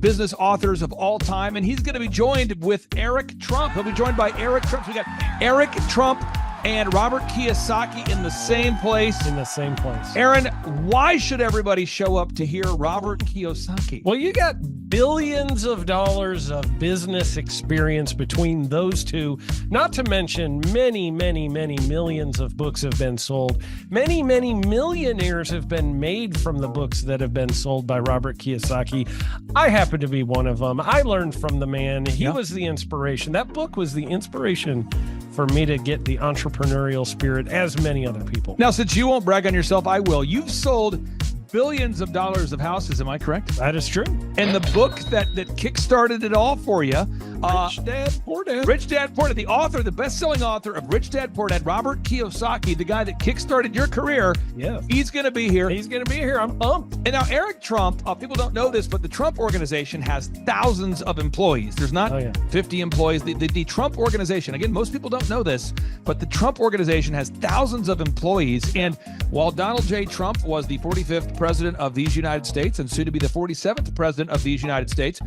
business authors of all time. And he's going to be joined with Eric Trump. He'll be joined by Eric Trump. So we got Eric Trump and Robert Kiyosaki in the same place. In the same place. Aaron, why should everybody show up to hear Robert Kiyosaki? Well, you got billions of dollars of business experience between those two, not to mention many, many, many millions of books have been sold. Many, many millionaires have been made from the books that have been sold by Robert Kiyosaki. I happen to be one of them. I learned from the man. He was the inspiration. That book was the inspiration for me to get the entrepreneurial spirit, as many other people. Now, since you won't brag on yourself, I will. You've sold billions of dollars of houses, am I correct? That is true. And the book that kickstarted it all for you, Rich Dad, Poor Dad. Rich Dad, Poor Dad, the author, the best-selling author of Rich Dad, Poor Dad, Robert Kiyosaki, the guy that kickstarted your career. Yeah. He's going to be here. He's going to be here. I'm pumped. And now Eric Trump, people don't know this, but the Trump organization has thousands of employees. There's not 50 employees. The Trump organization, again, most people don't know this, but the Trump organization has thousands of employees. And while Donald J. Trump was the 45th president of these United States and soon to be the 47th president of these United States,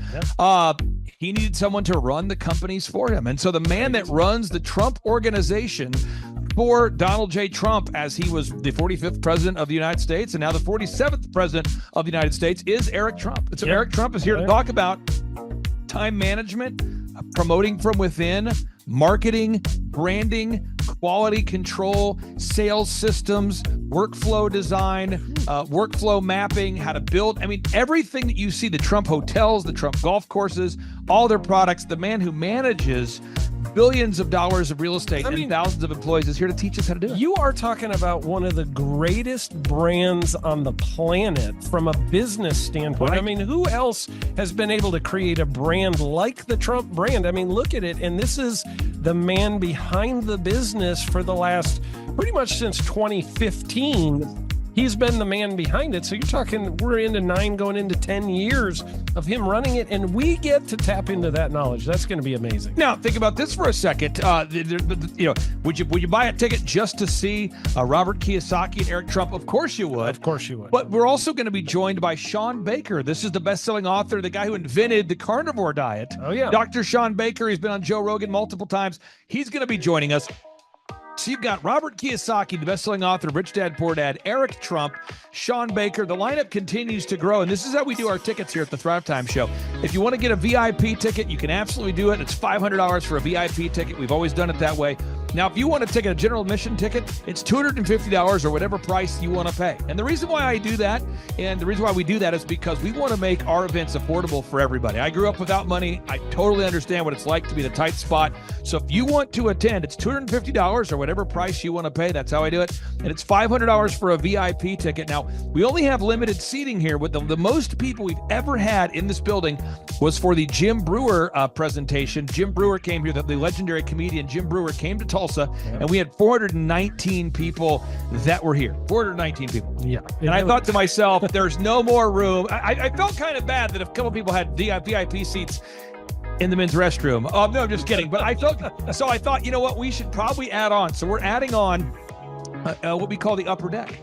he needed someone to run the companies for him. And so the man that runs the Trump organization for Donald J. Trump, as he was the 45th president of the United States and now the 47th president of the United States, is Eric Trump. And so Eric Trump is here to talk about time management, promoting from within, marketing, branding, quality control, sales systems, workflow design, workflow mapping, how to build. I mean, everything that you see, the Trump hotels, the Trump golf courses, all their products, the man who manages billions of dollars of real estate and thousands of employees is here to teach us how to do it. You are talking about one of the greatest brands on the planet from a business standpoint. Right. I mean, who else has been able to create a brand like the Trump brand? I mean, look at it. And this is the man behind the business for the last pretty much since 2015. He's been the man behind it. So you're talking, we're into 9 going into 10 years of him running it, and we get to tap into that knowledge. That's going to be amazing. Now, think about this for a second. Would you buy a ticket just to see Robert Kiyosaki and Eric Trump? Of course you would. Of course you would. But we're also going to be joined by Sean Baker. This is the best-selling author, the guy who invented the carnivore diet. Oh, yeah. Dr. Sean Baker. He's been on Joe Rogan multiple times. He's going to be joining us. So you've got Robert Kiyosaki, the best-selling author of Rich Dad, Poor Dad, Eric Trump, Sean Baker. The lineup continues to grow, and this is how we do our tickets here at the Thrivetime Show. If you want to get a VIP ticket, you can absolutely do it. It's $500 for a VIP ticket. We've always done it that way. Now, if you want to take a general admission ticket, it's $250 or whatever price you want to pay. And the reason why I do that, and the reason why we do that is because we want to make our events affordable for everybody. I grew up without money. I totally understand what it's like to be in a tight spot. So if you want to attend, it's $250 or whatever price you want to pay. That's how I do it. And it's $500 for a VIP ticket. Now, we only have limited seating here. With the most people we've ever had in this building was for the Jim Brewer presentation. Jim Brewer came here, the legendary comedian Jim Brewer came to Tulsa, and we had 419 people that were here. 419 people. Yeah. And I thought to myself, there's no more room. I felt kind of bad that a couple people had VIP seats in the men's restroom. No, I'm just kidding. But I thought, you know what, we should probably add on. So we're adding on what we call the upper deck,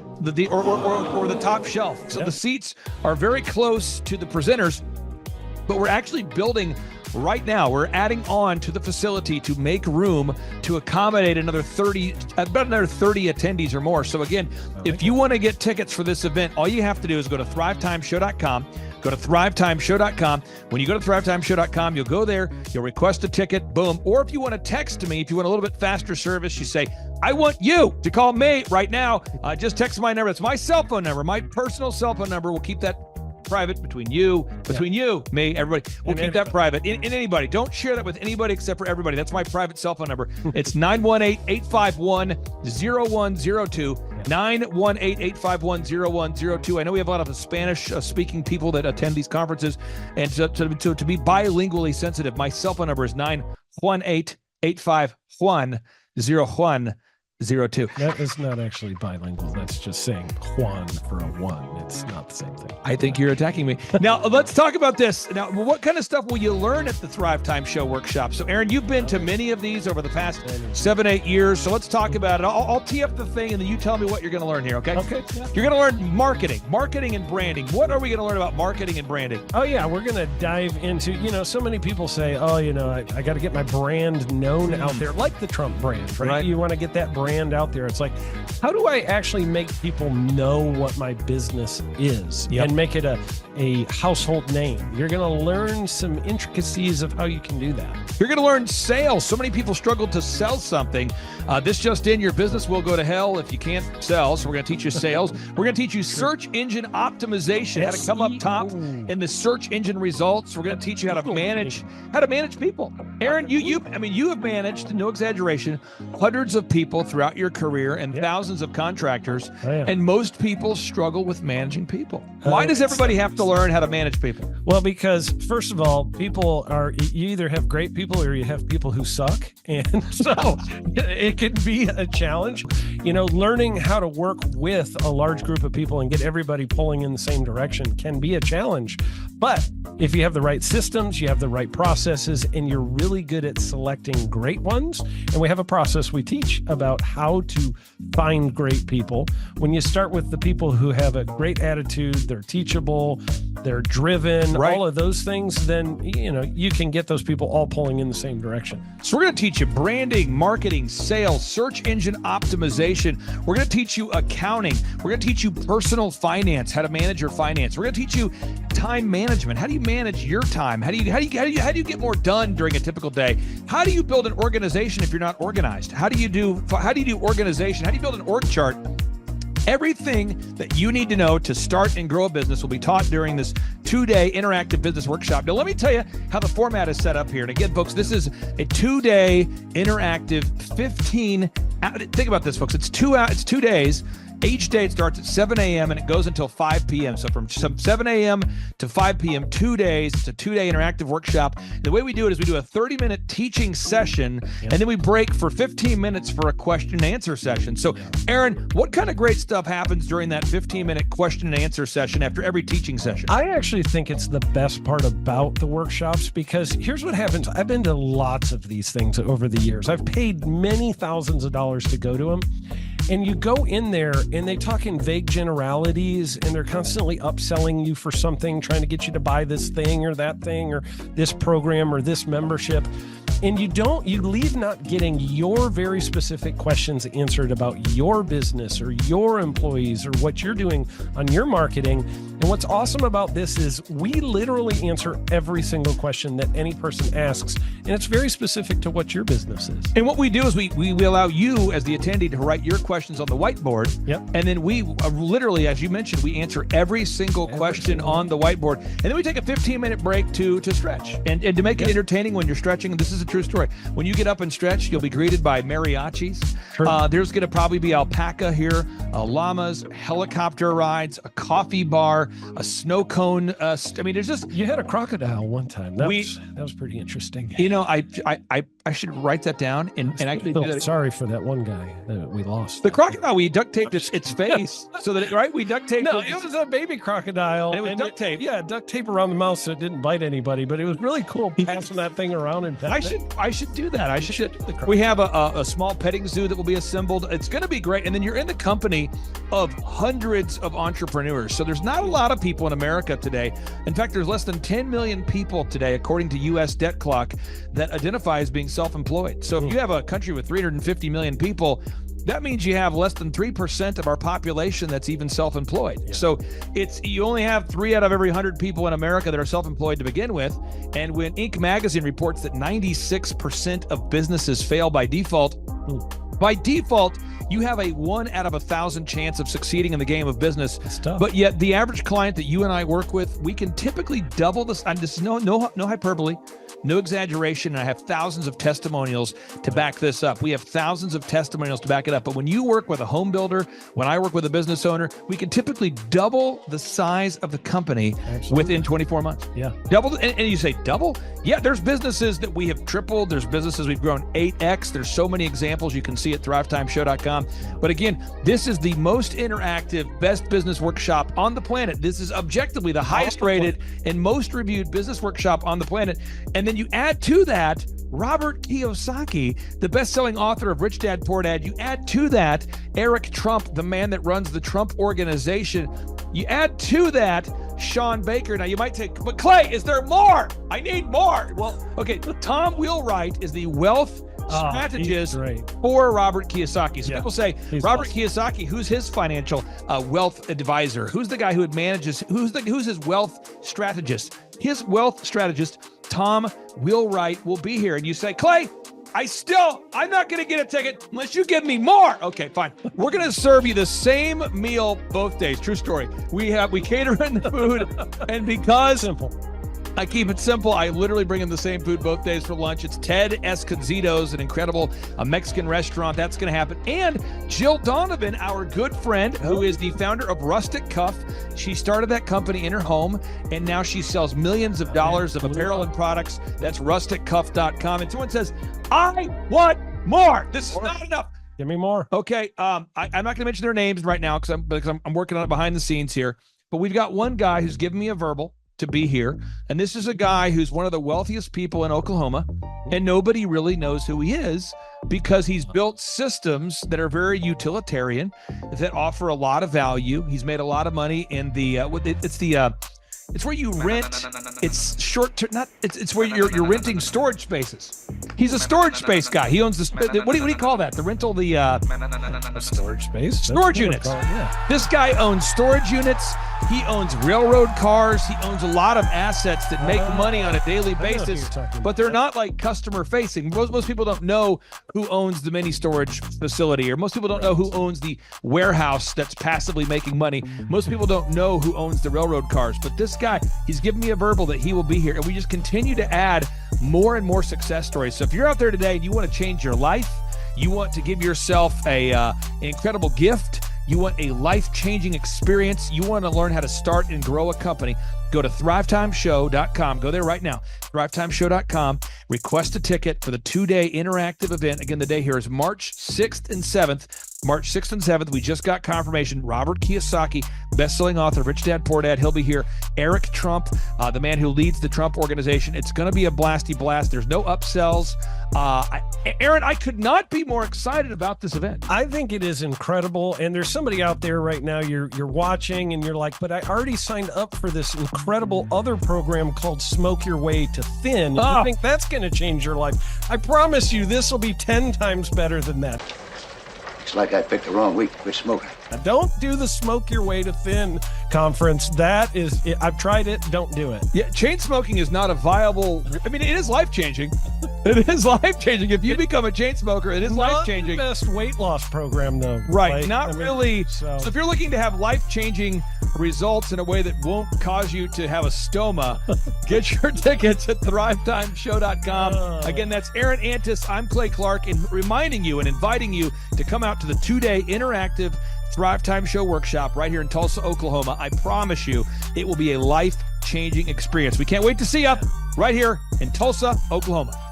or the top shelf. So the seats are very close to the presenters, but we're actually building right now. We're adding on to the facility to make room to accommodate about another 30 attendees or more. So again, if you want to get tickets for this event, all you have to do is go to thrivetimeshow.com. Go to thrivetimeshow.com. When you go to thrivetimeshow.com, you'll go there, you'll request a ticket, boom. Or if you want to text me, if you want a little bit faster service, you say, I want you to call me right now. Just text my number. It's my cell phone number, my personal cell phone number. We'll keep that private between you, me, everybody. We'll keep that private. In anybody. Don't share that with anybody except for everybody. That's my private cell phone number. It's 918-851-0102. 918-851-0102. I know we have a lot of Spanish-speaking people that attend these conferences, and to be bilingually sensitive, my cell phone number is 918-851-0102. 02. That is not actually bilingual. That's just saying Juan for a one. It's not the same thing. I think you're attacking me. Now, let's talk about this. Now, what kind of stuff will you learn at the Thrivetime Show workshop? So, Aaron, you've been to many of these over the past 7-8 years. So let's talk about it. I'll tee up the thing, and then you tell me what you're going to learn here, okay? Okay. Yeah. You're going to learn marketing and branding. What are we going to learn about marketing and branding? Oh, yeah. We're going to dive into, so many people say, oh, I got to get my brand known out there, like the Trump brand, right? You want to get that brand out there. It's like, how do I actually make people know what my business is and make it a household name? You're going to learn some intricacies of how you can do that. You're going to learn sales. So many people struggle to sell something. This just in, your business will go to hell if you can't sell. So we're going to teach you sales. We're going to teach you search engine optimization, how to come up top in the search engine results. We're going to teach you how to manage people. Aaron, you have managed, no exaggeration, hundreds of people throughout your career and thousands of contractors. And most people struggle with managing people. Why does everybody have to learn how to manage people? Well, because first of all, you either have great people or you have people who suck. And so it can be a challenge. Learning how to work with a large group of people and get everybody pulling in the same direction can be a challenge. But if you have the right systems, you have the right processes, and you're really good at selecting great ones, and we have a process we teach about how to find great people. When you start with the people who have a great attitude, they're teachable, they're driven, all of those things, then, you can get those people all pulling in the same direction. So we're going to teach you branding, marketing, sales, search engine optimization. We're going to teach you accounting. We're going to teach you personal finance, how to manage your finance. We're going to teach you time management. How do you manage your time? How do you get more done during a typical day? How do you build an organization if you're not organized? How do you do organization? How do you build an org chart? Everything that you need to know to start and grow a business will be taught during this 2-day interactive business workshop. Now, let me tell you how the format is set up here. And again, folks, this is a 2-day interactive 15. Think about this, folks. It's 2 days. Each day it starts at 7 a.m. and it goes until 5 p.m. So from 7 a.m. to 5 p.m., 2 days. It's a 2-day interactive workshop. And the way we do it is we do a 30-minute teaching session, and then we break for 15 minutes for a question and answer session. So, Aaron, what kind of great stuff happens during that 15-minute question and answer session after every teaching session? I actually think it's the best part about the workshops, because here's what happens. I've been to lots of these things over the years. I've paid many thousands of dollars to go to them. And you go in there and they talk in vague generalities, and they're constantly upselling you for something, trying to get you to buy this thing or that thing or this program or this membership. And you leave not getting your very specific questions answered about your business or your employees or what you're doing on your marketing. And what's awesome about this is we literally answer every single question that any person asks, and it's very specific to what your business is. And what we do is we allow you as the attendee to write your questions on the whiteboard. And then we literally, as you mentioned, we answer every single question on the whiteboard. And then we take a 15-minute break to stretch and to make it entertaining when you're stretching. And this is a true story. When you get up and stretch, you'll be greeted by mariachis. There's going to probably be alpaca here, llamas, helicopter rides, a coffee bar, a snow cone. There's just... You had a crocodile one time. That was pretty interesting. I should write that down. And I do that. Sorry for that one guy that we lost. The crocodile, we duct taped its face so that we duct taped. No, it was a baby crocodile. And it was duct tape. Yeah, duct tape around the mouth so it didn't bite anybody. But it was really cool passing that thing around and I should do that. We have a small petting zoo that will be assembled. It's going to be great. And then you're in the company of hundreds of entrepreneurs. So there's not a lot of people in America today. In fact, there's less than 10 million people today, according to U.S. Debt Clock, that identify as being self-employed. So if you have a country with 350 million people, that means you have less than 3% of our population that's even self-employed. So you only have 3 out of every 100 people in America that are self-employed to begin with. And when Inc. magazine reports that 96% of businesses fail by default, you have a 1 out of 1,000 chance of succeeding in the game of business. But yet the average client that you and I work with, we can typically double this. And this is no hyperbole, No exaggeration, and I have thousands of testimonials to back this up. We have thousands of testimonials to back it up. But when you work with a home builder, when I work with a business owner, we can typically double the size of the company within 24 months. Yeah. Double, and you say double? Yeah, there's businesses that we have tripled. There's businesses we've grown 8x. There's so many examples you can see at thrivetimeshow.com. But again, this is the most interactive, best business workshop on the planet. This is objectively the highest rated and most reviewed business workshop on the planet. And then you add to that Robert Kiyosaki, the best-selling author of Rich Dad, Poor Dad. You add to that Eric Trump, the man that runs the Trump Organization. You add to that Sean Baker. Now you might say, but Clay, is there more? I need more. Well, okay, Tom Wheelwright is the wealth strategist for Robert Kiyosaki. So people say, Robert Kiyosaki, who's his financial wealth advisor? Who's the guy who manages, who's his wealth strategist? His wealth strategist, Tom Wheelwright, will be here. And you say, Clay, I'm not going to get a ticket unless you give me more. Okay, fine. We're going to serve you the same meal both days. True story. We cater in the food, and because I keep it simple, I literally bring in the same food both days for lunch. It's Ted Escondido's, an incredible Mexican restaurant. That's going to happen. And Jill Donovan, our good friend, who is the founder of Rustic Cuff. She started that company in her home, and now she sells millions of dollars of apparel and products. That's rusticcuff.com. And someone says, I want more. This is not enough. Give me more. Okay. I'm not going to mention their names right now because I'm working on it behind the scenes here. But we've got one guy who's given me a verbal to be here. And this is a guy who's one of the wealthiest people in Oklahoma, and nobody really knows who he is because he's built systems that are very utilitarian, that offer a lot of value. He's made a lot of money in the it's where you rent. It's short term. It's where you're renting storage spaces. He's a storage space guy. He owns the what do you call that? The rental, a storage space. Storage units. This guy owns storage units. He owns railroad cars. He owns a lot of assets that make money on a daily basis, but they're not like customer facing. Most people don't know who owns the mini storage facility, or most people don't know who owns the warehouse that's passively making money. Most people don't know who owns the railroad cars, but this guy, he's given me a verbal that he will be here, and we just continue to add more and more success stories. So if you're out there today and you want to change your life, you want to give yourself an incredible gift, you want a life-changing experience, you want to learn how to start and grow a company, go to thrivetimeshow.com. Go there right now, thrivetimeshow.com. Request a ticket for the 2-day interactive event. Again, the day here is March 6th and 7th. March 6th and 7th, we just got confirmation. Robert Kiyosaki, best-selling author, Rich Dad, Poor Dad, he'll be here. Eric Trump, the man who leads the Trump Organization. It's going to be a blasty blast. There's no upsells. Aaron, I could not be more excited about this event. I think it is incredible. And there's somebody out there right now, you're watching and you're like, but I already signed up for this incredible other program called Smoke Your Way to Thin. I think that's going to change your life. I promise you, this will be 10 times better than that. Looks like I picked the wrong week to quit smoking. Now, don't do the Smoke Your Way to Thin conference. That is, I've tried it. Don't do it. Yeah, chain smoking is not a viable. I mean, it is life-changing. It is life-changing. If you become a chain smoker, it is life-changing. Not the best weight loss program, though. Right. Really. So if you're looking to have life-changing results in a way that won't cause you to have a stoma, get your tickets at thrivetimeshow.com. Again, that's Aaron Antis. I'm Clay Clark, and reminding you and inviting you to come out to the 2-day interactive Thrive Time Show workshop right here in Tulsa, Oklahoma. I promise you, it will be a life-changing experience. We can't wait to see you right here in Tulsa, Oklahoma.